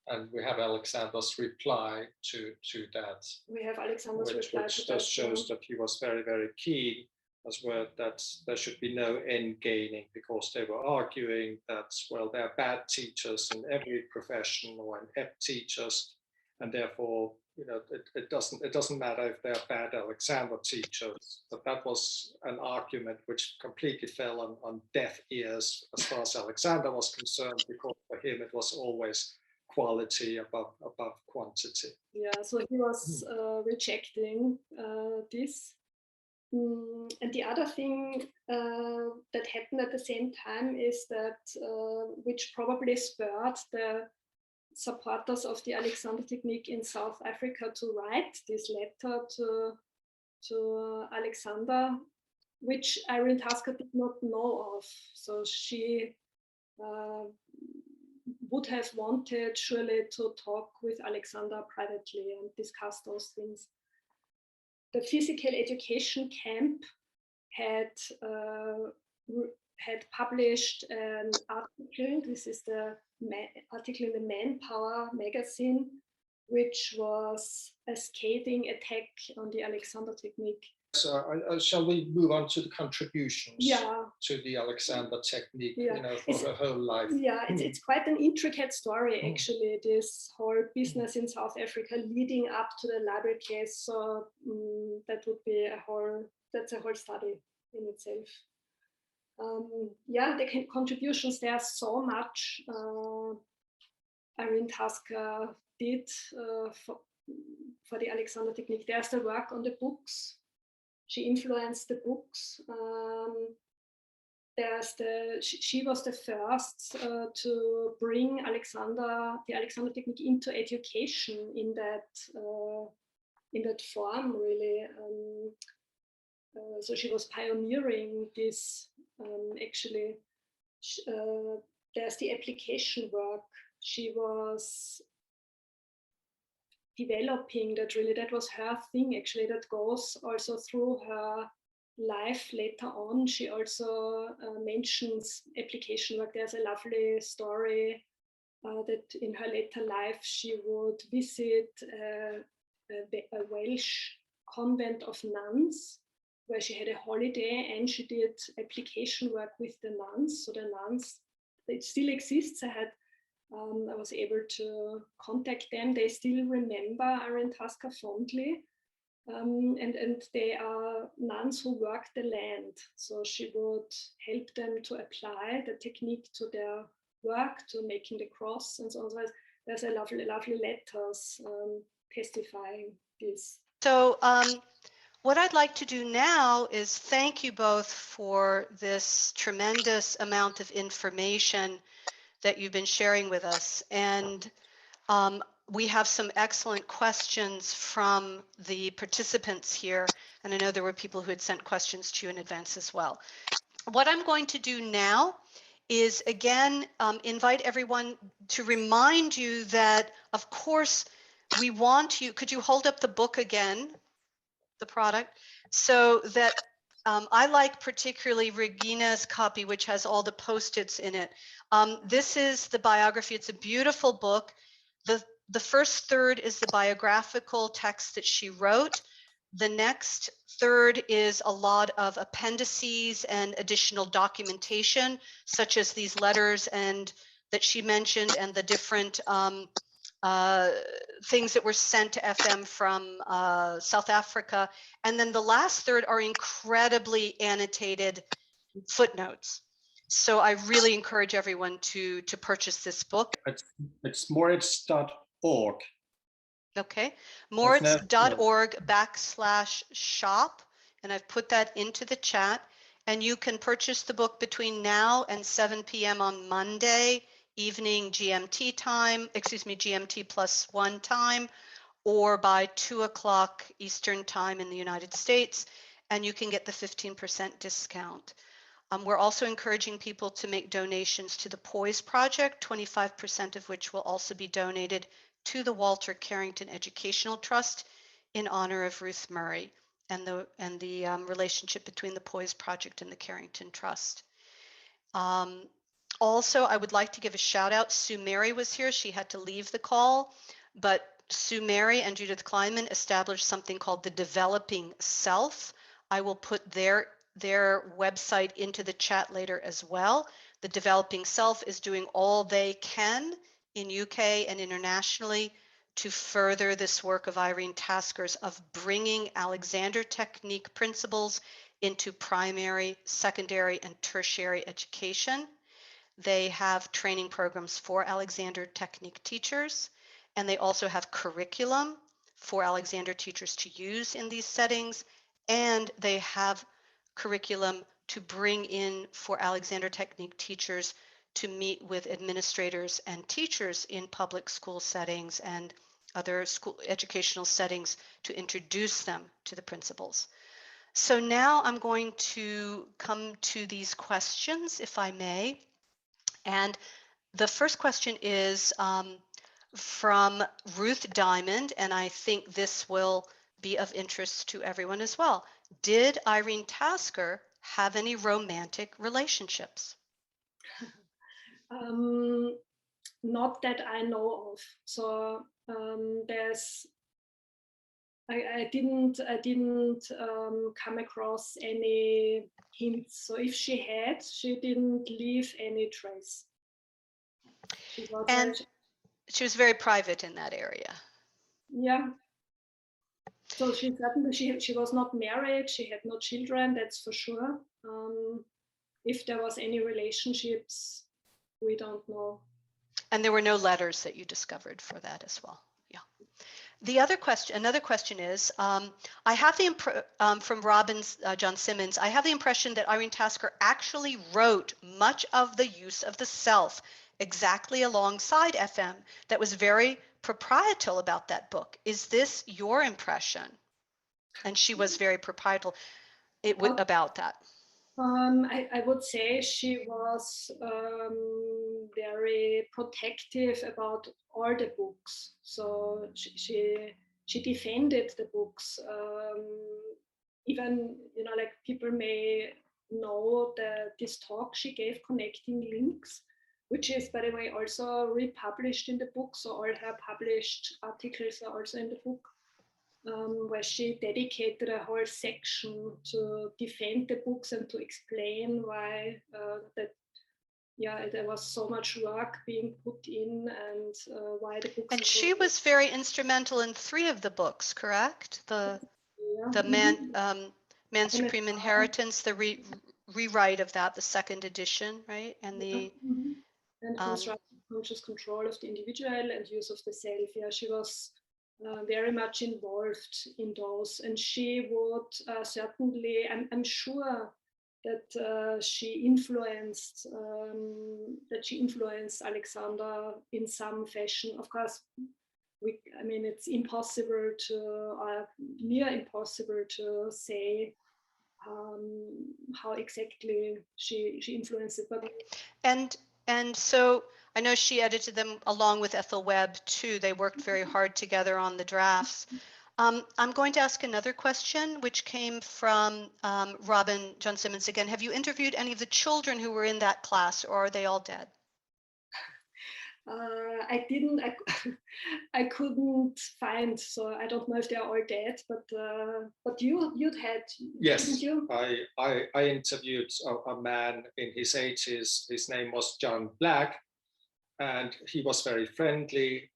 And we have Alexander's reply to that. We have Alexander's reply which to just shows that he was very, very keen as well, that there should be no end gaining, because they were arguing that, well, there are bad teachers in every profession, or inept teachers, and therefore, you know, it doesn't matter if they're bad Alexander teachers. But that was an argument which completely fell on deaf ears as far as Alexander was concerned, because for him it was always quality above quantity. Yeah, so he was rejecting this. And the other thing that happened at the same time is that, which probably spurred the supporters of the Alexander technique in South Africa to write this letter to Alexander, which Irene Tasker did not know of. So she would have wanted surely to talk with Alexander privately and discuss those things. The physical education camp had published an article. This is the article in the Manpower magazine, which was a scathing attack on the Alexander technique. So shall we move on to the contributions to the Alexander technique, you know, for her whole life? Yeah, it's quite an intricate story, actually, this whole business in South Africa leading up to the library case. So that would be that's a whole study in itself. The contributions, there are so much Irene Tasker did for the Alexander technique. There's the work on the books. She influenced the books. She was the first to bring the Alexander technique into education in that form, really. So she was pioneering this. Actually, there's the application work. She was developing that, really. That was her thing, actually. That goes also through her life later on. She also mentions application work. There's a lovely story that in her later life she would visit a Welsh convent of nuns, where she had a holiday, and she did application work with the nuns. So the nuns, it still exists. I was able to contact them. They still remember Irene Tasker fondly. And they are nuns who work the land. So she would help them to apply the technique to their work, to making the cross and so on. So there's a lovely letters testifying this. So what I'd like to do now is thank you both for this tremendous amount of information that you've been sharing with us. And we have some excellent questions from the participants here, and I know there were people who had sent questions to you in advance as well. What I'm going to do now is again, invite everyone to remind you that, of course, we want you, could you hold up the book again, the product, so that I like particularly Regina's copy, which has all the Post-its in it. This is the biography. It's a beautiful book. The first third is the biographical text that she wrote. The next third is a lot of appendices and additional documentation, such as these letters and that she mentioned, and the different things that were sent to FM from South Africa. And then the last third are incredibly annotated footnotes. So I really encourage everyone to purchase this book. It's Mouritz.org. Okay, Mouritz.org/shop, and I've put that into the chat. And you can purchase the book between now and 7 p.m. on Monday evening GMT time, GMT +1 time, or by 2 o'clock Eastern time in the United States, and you can get the 15% discount. We're also encouraging people to make donations to the Poise Project, 25% of which will also be donated to the Walter Carrington Educational Trust in honor of Ruth Murray and the relationship between the Poise Project and the Carrington Trust. Also, I would like to give a shout out. Sue Mary was here. She had to leave the call, but Sue Mary and Judith Kleinman established something called the Developing Self. I will put their website into the chat later as well. The Developing Self is doing all they can in UK and internationally to further this work of Irene Tasker's of bringing Alexander Technique principles into primary, secondary, and tertiary education. They have training programs for Alexander Technique teachers, and they also have curriculum for Alexander teachers to use in these settings, and they have curriculum to bring in for Alexander Technique teachers to meet with administrators and teachers in public school settings and other school educational settings to introduce them to the principles. So now I'm going to come to these questions, if I may. And the first question is from Ruth Diamond, and I think this will be of interest to everyone as well. Did Irene Tasker have any romantic relationships? Not that I know of. So I didn't come across any hints. So if she had, she didn't leave any trace. She was very private in that area. Yeah. So she was not married. She had no children. That's for sure. If there was any relationships, we don't know. And there were no letters that you discovered for that as well. Yeah. The other question, another question is, I have the from John Simmons, I have the impression that Irene Tasker actually wrote much of the use of the self exactly alongside FM. That was very proprietal about that book. Is this your impression? And she was very proprietal about that. I would say she was very protective about all the books. So she defended the books. Even, like people may know this talk she gave, Connecting Links, which is, by the way, also republished in the book. So all her published articles are also in the book. Where she dedicated a whole section to defend the books and to explain why there was so much work being put in and why the books. And she was very instrumental in 3 of the books, correct? The Man's Supreme Inheritance, the rewrite of that, the 2nd edition, right? And the and conscious control of the individual and use of the self. Yeah, she was very much involved in those, and she would certainly, I'm sure that she influenced Alexander in some fashion. Of course, it's impossible to, near impossible to say how exactly she influenced it. But and so I know she edited them along with Ethel Webb too. They worked very hard together on the drafts. I'm going to ask another question, which came from Robin John Simmons again. Have you interviewed any of the children who were in that class, or are they all dead? I didn't. I couldn't find. So I don't know if they are all dead. But you'd had. Yes, didn't you? I interviewed a man in his 80s. His name was John Black, and he was very friendly.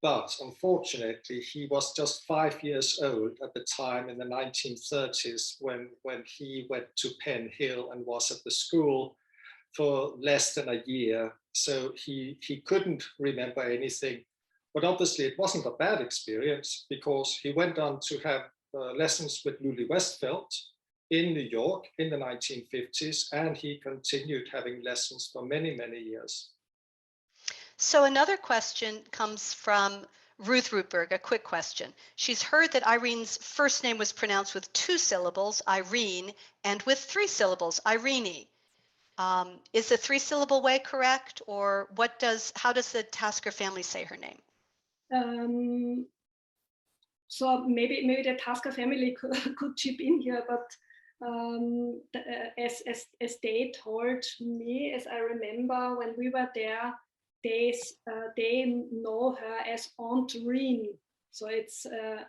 But unfortunately, he was just 5 years old at the time in the 1930s when he went to Penn Hill and was at the school for less than a year. So he couldn't remember anything. But obviously, it wasn't a bad experience because he went on to have lessons with Luli Westfeld in New York in the 1950s, and he continued having lessons for many, many years. So another question comes from Ruth Rutberg, a quick question. She's heard that Irene's first name was pronounced with 2 syllables, Irene, and with 3 syllables, Irene. Is the 3-syllable way correct, or how does the Tasker family say her name? So maybe the Tasker family could chip in here, but as they told me, as I remember when we were there, they know her as Aunt Reen, so it's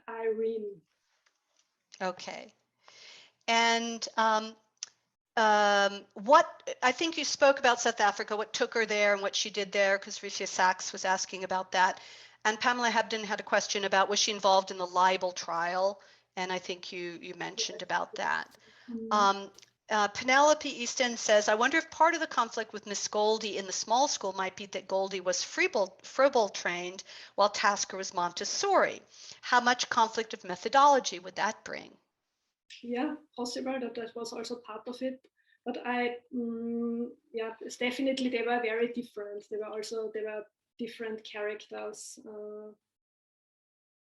Irene. Okay. And what I think you spoke about South Africa, what took her there and what she did there, because Ricia Sachs was asking about that. And Pamela Hebden had a question about, was she involved in the libel trial? And I think you mentioned about that. Penelope Easton says, I wonder if part of the conflict with Miss Goldie in the small school might be that Goldie was Fribble trained while Tasker was Montessori. How much conflict of methodology would that bring? Yeah, possible that was also part of it. But yeah, definitely they were very different. They were different characters.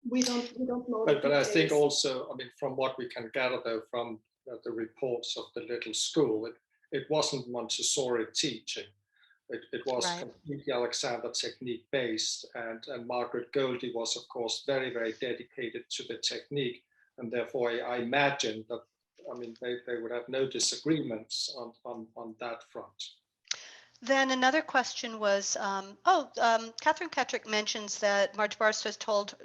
We don't know. But I think also, I mean, from what we can gather though from the reports of the little school, it wasn't Montessori teaching. It was Right. completely Alexander technique based, and Margaret Goldie was, of course, very, very dedicated to the technique, and therefore I imagine that, I mean, they would have no disagreements on that front. Then another question was, Catherine Ketrick mentions that Marge Barstow has told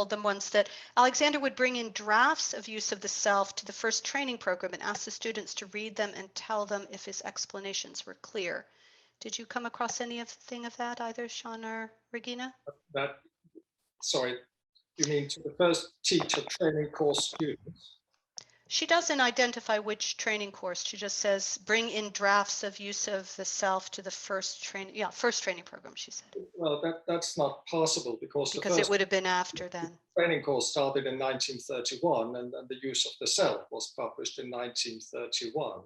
them once that Alexander would bring in drafts of use of the self to the first training program and ask the students to read them and tell them if his explanations were clear. Did you come across anything of that either, Sean or Regina? Sorry, you mean to the first teacher training course students? She doesn't identify which training course. She just says, bring in drafts of use of the self to the first training program, she said. Well, that's not possible because the first it would have been after then. Training course started in 1931 and the use of the self was published in 1931.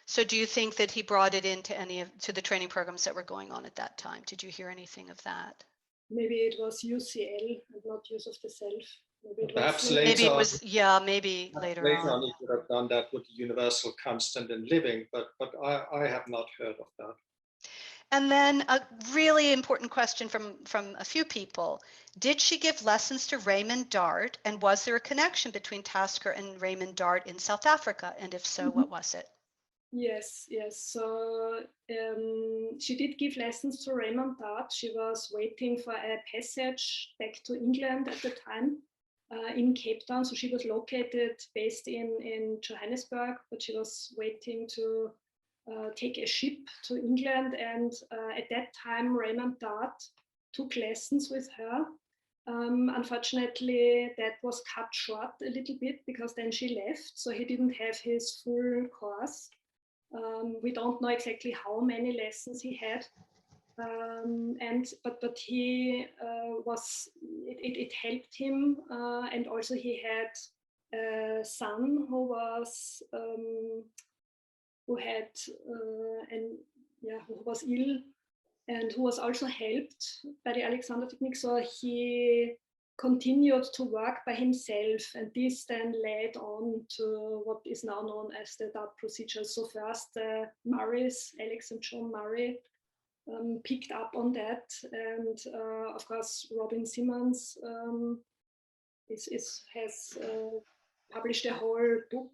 So do you think that he brought it into to the training programs that were going on at that time? Did you hear anything of that? Maybe it was UCL and not use of the self. Perhaps later. Maybe it was, maybe later on. He would have done that with the universal constant in living, but I have not heard of that. And then a really important question from a few people. Did she give lessons to Raymond Dart, and was there a connection between Tasker and Raymond Dart in South Africa? And if so, what was it? Yes. So she did give lessons to Raymond Dart. She was waiting for a passage back to England at the time in Cape Town. So she was based in Johannesburg, but she was waiting to take a ship to England. And at that time, Raymond Dart took lessons with her. Unfortunately, that was cut short a little bit because then she left. So he didn't have his full course. We don't know exactly how many lessons he had, but he was. It helped him, and also he had a son who was who was ill, and who was also helped by the Alexander technique. So he continued to work by himself, and this then led on to what is now known as the DAT procedure. So first, Murray's, Alex and John Murray, picked up on that, and of course Robin Simmons has published a whole book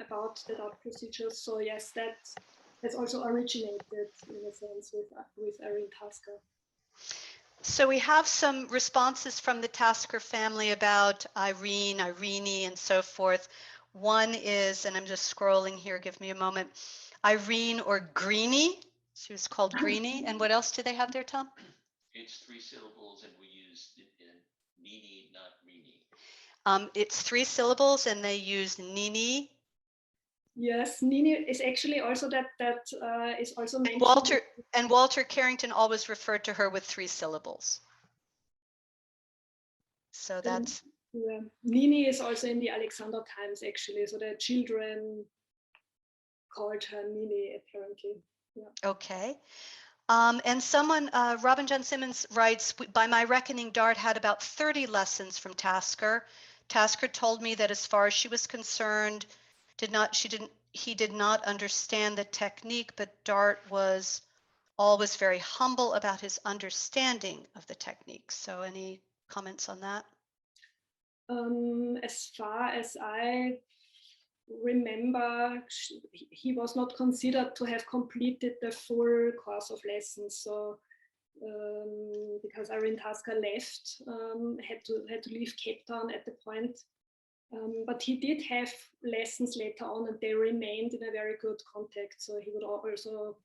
about the DAT procedures. So yes, that has also originated in a sense with Irene Tasker. So we have some responses from the Tasker family about Irene, and so forth. One is, and I'm just scrolling here, give me a moment, Irene or Greenie. She was called Greenie. And what else do they have there, Tom? It's 3 syllables, and we use it in Nini, not Rini. It's 3 syllables, and they use Nini. Yes, Nini is actually also that is also mentioned. Walter Carrington always referred to her with 3 syllables. So that's. Yeah. Nini is also in the Alexander Times actually. So the children called her Nini apparently. Yeah. Okay. And someone, Robin John Simmons writes, by my reckoning, Dart had about 30 lessons from Tasker. Tasker told me that as far as she was concerned, he did not understand the technique, but Dart was always very humble about his understanding of the technique. So any comments on that? As far as I remember, he was not considered to have completed the full course of lessons. So because Irene Tasker left, had to leave Cape Town at the point. But he did have lessons later on, and they remained in a very good contact. So he would also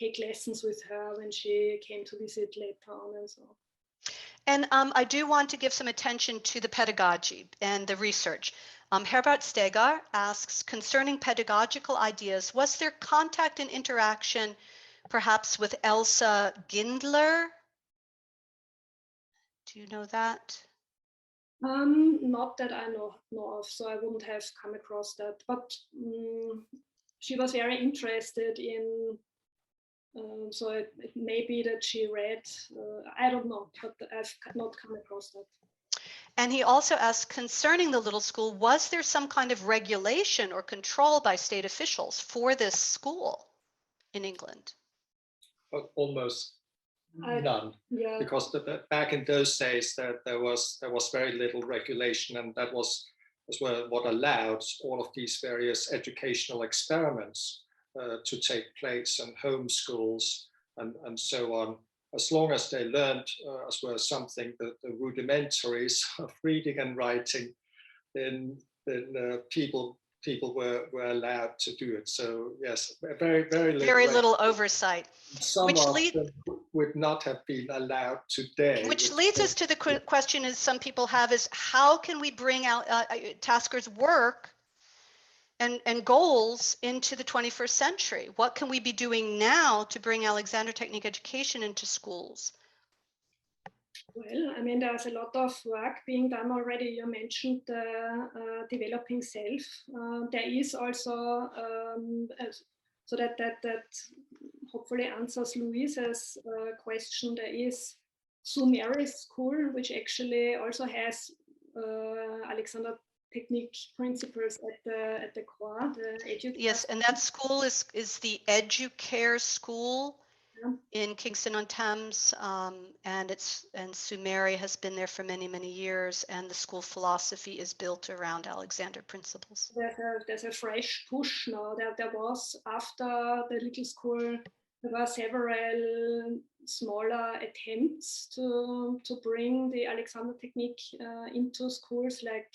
take lessons with her when she came to visit later on and so on. And I do want to give some attention to the pedagogy and the research. Herbert Stegar asks, concerning pedagogical ideas, was there contact and interaction perhaps with Elsa Gindler? Do you know that? Not that I know of, so I wouldn't have come across that. But she was very interested in, so it may be that she read, I don't know, but I've not come across that. And he also asked, concerning the little school, was there some kind of regulation or control by state officials for this school in England? Almost none, yeah. because back in those days there was very little regulation, and that was what allowed all of these various educational experiments to take place, and homeschools and so on. As long as they learned as well something, the rudimentaries of reading and writing, then people were allowed to do it. So yes, very little oversight. Some of them would not have been allowed today. Which leads us to the question is some people have is how can we bring out Tasker's work and goals into the 21st century? What can we be doing now to bring Alexander Technique education into schools? Well, I mean, there's a lot of work being done already. You mentioned developing self. There is also, so that hopefully answers Louise's question. There is Sumary's school, which actually also has Alexander Technique principles at the core. Yes, and that school is the EduCare school. Yeah. In Kingston-on-Thames, and Sumary has been there for many years, and the school philosophy is built around Alexander principles. There's a fresh push now. There was, after the little school, there were several smaller attempts to bring the Alexander Technique into schools, like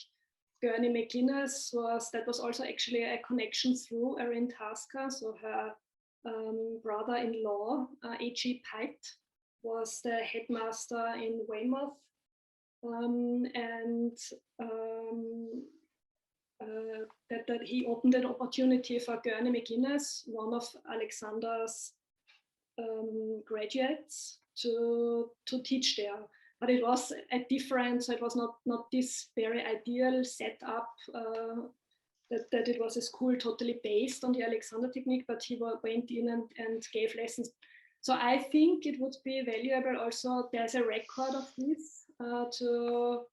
Gurney McGuinness that was also actually a connection through Irene Tasker. So her brother-in-law, A.G. Pite, was the headmaster in Weymouth, and that he opened an opportunity for Gurney McGuinness, one of Alexander's graduates, to teach there. But it was a different, so it was not this very ideal setup. That it was a school totally based on the Alexander Technique, but he went in and gave lessons. So I think it would be valuable also, there's a record of this to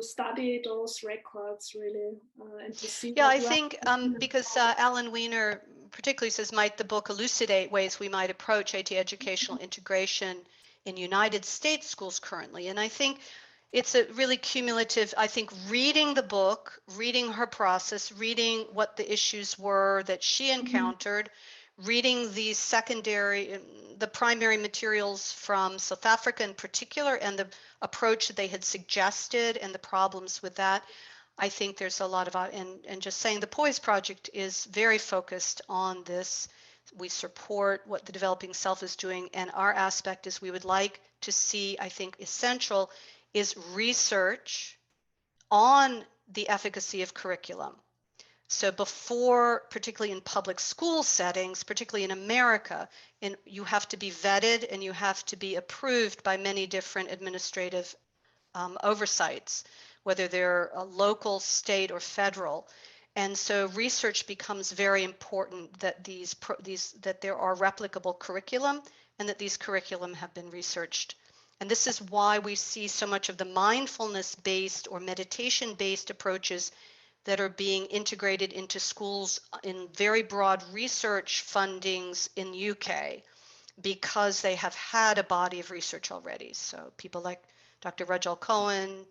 study those records really and to see. Yeah, I think because Alan Weiner particularly says, might the book elucidate ways we might approach AT educational integration in United States schools currently? And I think it's a really cumulative, I think reading the book, reading her process, reading what the issues were that she encountered, reading the secondary, the primary materials from South Africa in particular, and the approach that they had suggested and the problems with that. I think there's a lot of, and just saying the Poise Project is very focused on this. We support what the developing self is doing, and our aspect is we would like to see, I think essential, is research on the efficacy of curriculum. So before, particularly in public school settings, particularly in America, you have to be vetted and you have to be approved by many different administrative oversights, whether they're local, state, or federal. And so research becomes very important that that there are replicable curriculum and that these curriculum have been researched. And this is why we see so much of the mindfulness-based or meditation-based approaches that are being integrated into schools in very broad research fundings in UK, because they have had a body of research already. So people like Dr. Rajal Cohen,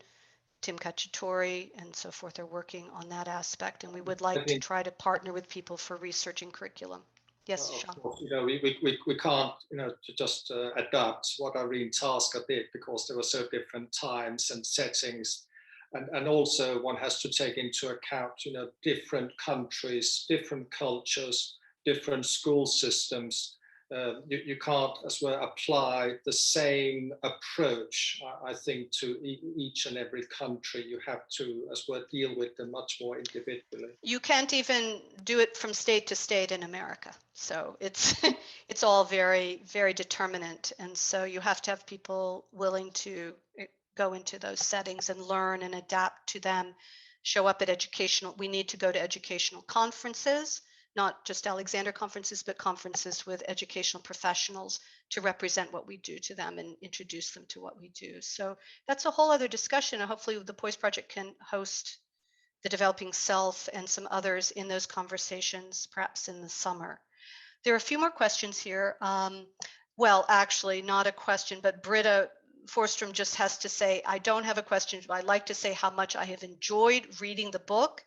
Tim Cacciatore, and so forth are working on that aspect. And we would like to try to partner with people for researching curriculum. Yes, Jean. Course, we can't, to just adapt what Irene Tasker did, because there were so different times and settings. And also one has to take into account, different countries, different cultures, different school systems. You can't as well apply the same approach, I think, to each and every country. You have to as well deal with them much more individually. You can't even do it from state to state in America. So it's it's all very, very determinate. And so you have to have people willing to go into those settings and learn and adapt to them, show up at educational, we need to go to educational conferences, not just Alexander conferences, but conferences with educational professionals to represent what we do to them and introduce them to what we do. So that's a whole other discussion, and hopefully the Poise Project can host the developing self and some others in those conversations, perhaps in the summer. There are a few more questions here. Well, actually not a question, but Britta Forstrom just has to say, I don't have a question, but I'd like to say how much I have enjoyed reading the book.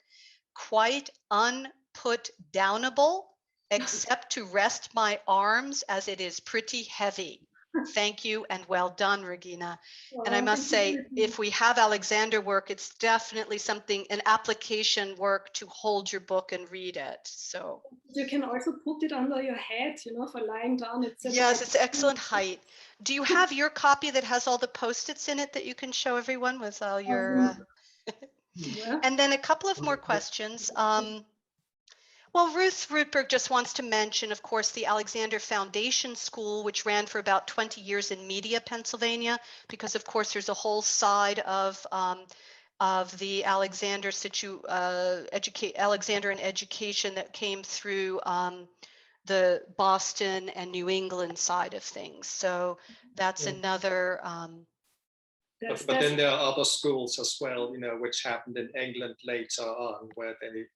Quite unput downable, except to rest my arms, as it is pretty heavy. Thank you and well done, Regina. And I must say, if we have Alexander work, it's definitely something, an application work to hold your book and read it. So you can also put it under your head, for lying down. Yes, it's excellent height. Do you have your copy that has all the Post-its in it that you can show everyone with all your? Yeah. And then a couple of more questions. Well, Ruth Rutberg just wants to mention, of course, the Alexander Foundation School, which ran for about 20 years in Media, Pennsylvania, because of course there's a whole side of the Alexander Alexander in education that came through the Boston and New England side of things. So that's another. But then there are other schools as well, which happened in England later on, where they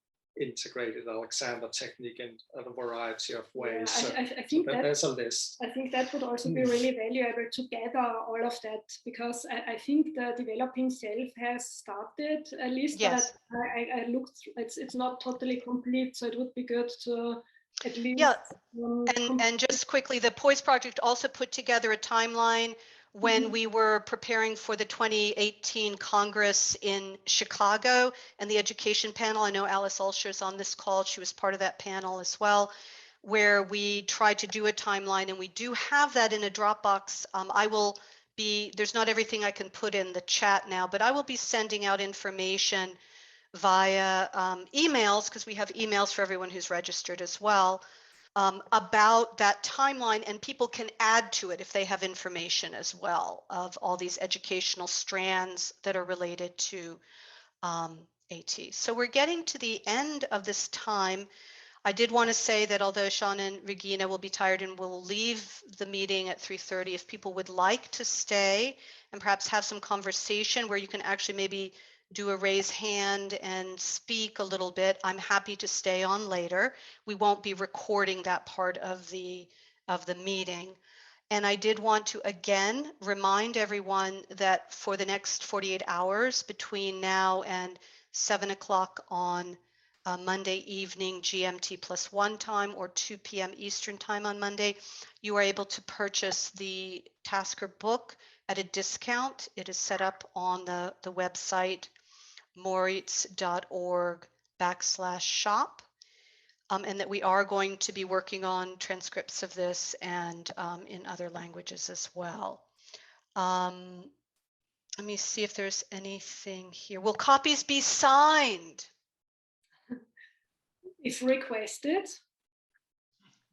integrated Alexander technique in a variety of ways. Yeah, I think there's a list. I think that would also be really valuable to gather all of that, because I think the developing self has started at least. Yes. But I looked. It's not totally complete, so it would be good to at least. Yeah, and just quickly, the Poise Project also put together a timeline when we were preparing for the 2018 Congress in Chicago and the education panel. I know Alice Ulsher is on this call. She was part of that panel as well, where we tried to do a timeline, and we do have that in a Dropbox. There's not everything I can put in the chat now, but I will be sending out information via emails, because we have emails for everyone who's registered as well, about that timeline, and people can add to it if they have information as well of all these educational strands that are related to AT. So we're getting to the end of this time. I did want to say that although Jean and Regina will be tired and will leave the meeting at 3:30, if people would like to stay and perhaps have some conversation where you can actually maybe do a raise hand and speak a little bit, I'm happy to stay on later. We won't be recording that part of the meeting. And I did want to again remind everyone that for the next 48 hours between now and 7 o'clock on Monday evening GMT +1 time or 2 p.m. Eastern time on Monday, you are able to purchase the Tasker book at a discount. It is set up on the website mouritz.org/shop. And that we are going to be working on transcripts of this and in other languages as well. Let me see if there's anything here. Will copies be signed? If requested.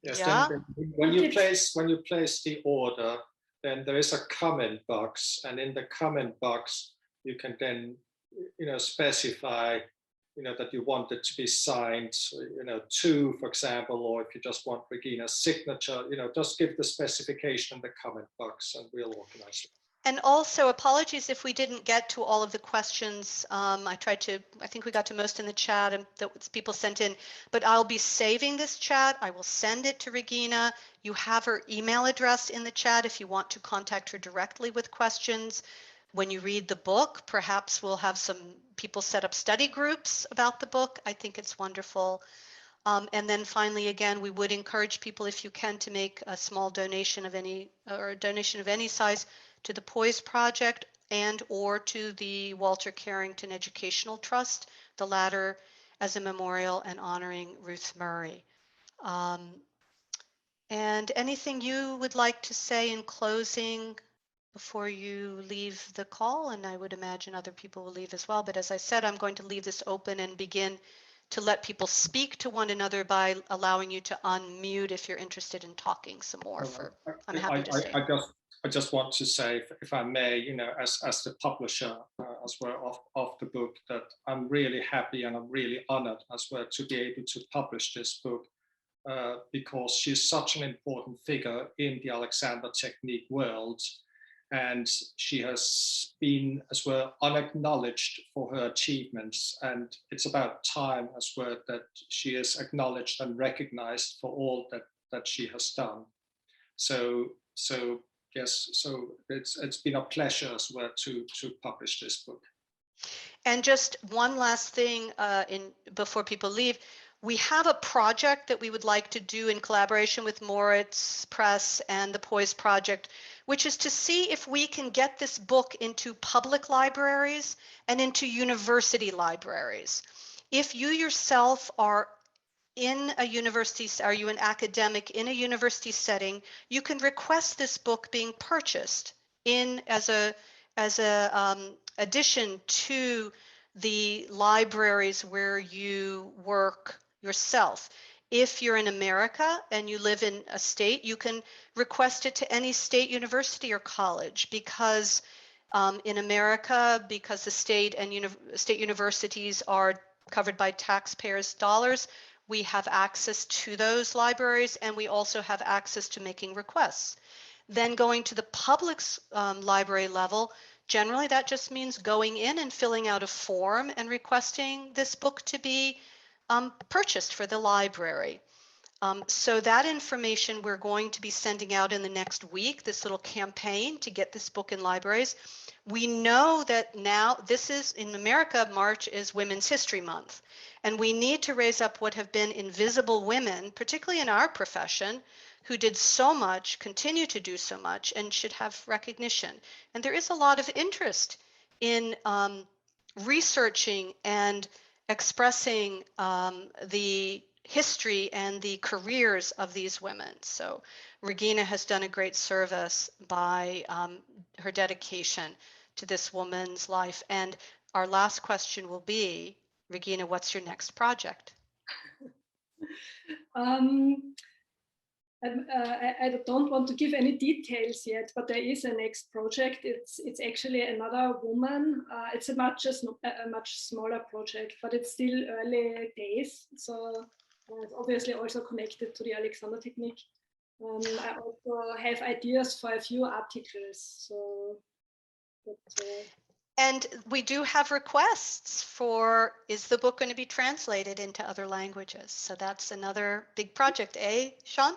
Yes, Yeah. then when you place the order, then there is a comment box, and in the comment box you can then specify that you want it to be signed, to, for example, or if you just want Regina's signature, just give the specification in the comment box and we'll organize it. And also apologies if we didn't get to all of the questions. I think we got to most in the chat and that people sent in, but I'll be saving this chat. I will send it to Regina. You have her email address in the chat if you want to contact her directly with questions. When you read the book, perhaps we'll have some people set up study groups about the book. I think it's wonderful. And then finally, again, we would encourage people, if you can, to make a small donation of any size to the Poise Project and or to the Walter Carrington Educational Trust, the latter as a memorial and honoring Ruth Murray. And anything you would like to say in closing before you leave the call? And I would imagine other people will leave as well. But as I said, I'm going to leave this open and begin to let people speak to one another by allowing you to unmute if you're interested in talking some more. I'm happy to stay. I just want to say, if I may, as the publisher as well of the book, that I'm really happy and I'm really honored as well to be able to publish this book because she's such an important figure in the Alexander Technique world. And she has been as well unacknowledged for her achievements. And it's about time as well that she is acknowledged and recognized for all that she has done. So yes, so it's been a pleasure as well to publish this book. And just one last thing before people leave. We have a project that we would like to do in collaboration with Mouritz Press and the Poise Project, which is to see if we can get this book into public libraries and into university libraries. If you yourself are in a university, are you an academic in a university setting, you can request this book being purchased as a addition to the libraries where you work yourself. If you're in America and you live in a state, you can request it to any state university or college because in America, because the state and state universities are covered by taxpayers' dollars, we have access to those libraries and we also have access to making requests. Then going to the public library level, generally that just means going in and filling out a form and requesting this book to be purchased for the library. So that information we're going to be sending out in the next week, this little campaign to get this book in libraries. We know that now this is in America, March is Women's History Month, and we need to raise up what have been invisible women, particularly in our profession, who did so much, continue to do so much, and should have recognition. And there is a lot of interest in researching and expressing the history and the careers of these women. So Regina has done a great service by her dedication to this woman's life. And our last question will be, Regina, what's your next project? I don't want to give any details yet, but there is a next project. It's actually another woman. It's a much smaller project, but it's still early days. So It's obviously also connected to the Alexander technique. I also have ideas for a few articles. So, and we do have requests for, is the book going to be translated into other languages? So that's another big project, Sean?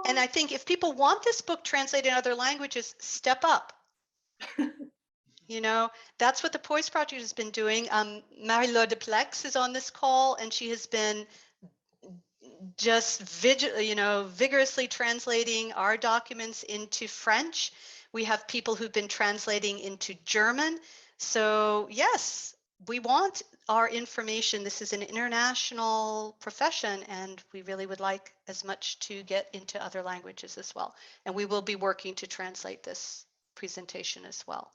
And I think if people want this book translated in other languages, step up. You know, that's what the Poise Project has been doing. Marie-Laure de Plex is on this call, and she has been just vigorously translating our documents into French. We have people who've been translating into German. So yes, we want our information. This is an international profession, and we really would like as much to get into other languages as well. And we will be working to translate this presentation as well.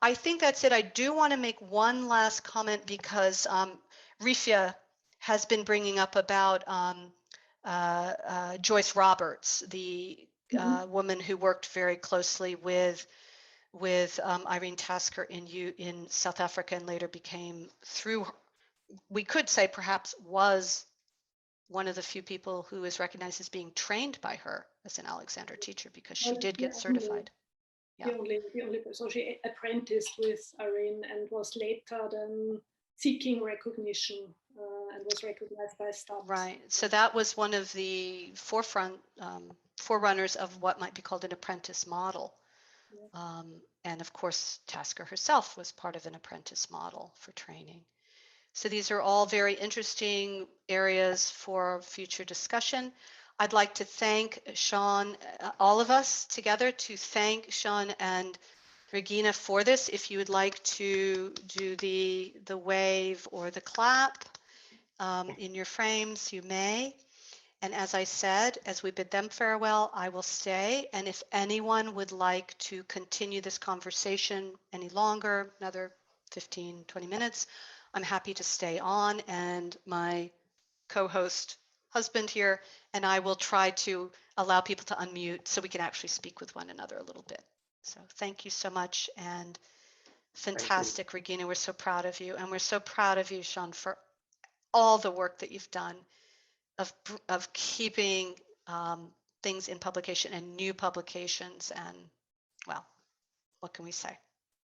I think that's it. I do want to make one last comment because Rifia has been bringing up about Joyce Roberts, the woman who worked very closely with Irene Tasker in South Africa and later became, through, we could say perhaps was one of the few people who is recognized as being trained by her as an Alexander teacher, because she did get certified. The only so she apprenticed with Irene and was later then seeking recognition and was recognized by staff. Right. So that was one of the forerunners of what might be called an apprentice model. Yeah. And of course, Tasker herself was part of an apprentice model for training. So these are all very interesting areas for future discussion. I'd like to thank Sean, all of us together, to thank Sean and Regina for this. If you would like to do the wave or the clap in your frames, you may. And as I said, as we bid them farewell, I will stay. And if anyone would like to continue this conversation any longer, another 15, 20 minutes, I'm happy to stay on. And my co-host husband here and I will try to allow people to unmute so we can actually speak with one another a little bit. So thank you so much, and fantastic, Regina. We're so proud of you, and we're so proud of you, Sean, for all the work that you've done of keeping things in publication and new publications. And well, what can we say?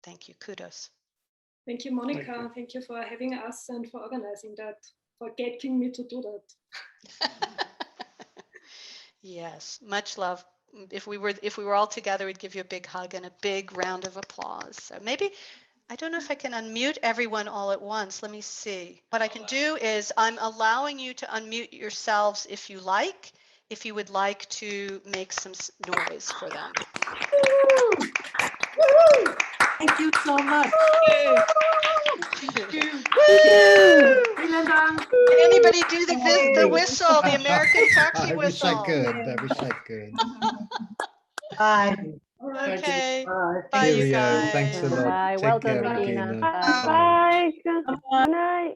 Thank you. Kudos. Thank you, Monica. Thank you for having us and for organizing that, for getting me to do that. Yes, much love. If we were all together, we'd give you a big hug and a big round of applause. So maybe, I don't know if I can unmute everyone all at once. Let me see. What I can do is I'm allowing you to unmute yourselves if you like, if you would like to make some noise for them. Thank you so much. Thank you. Can anybody do the whistle, the American taxi whistle? I wish I could. Bye. Okay. Bye. Bye, you Cheerio. guys. Thanks a lot. Bye. Take Well care, done, Regina. Regina. Bye. Bye. Good night.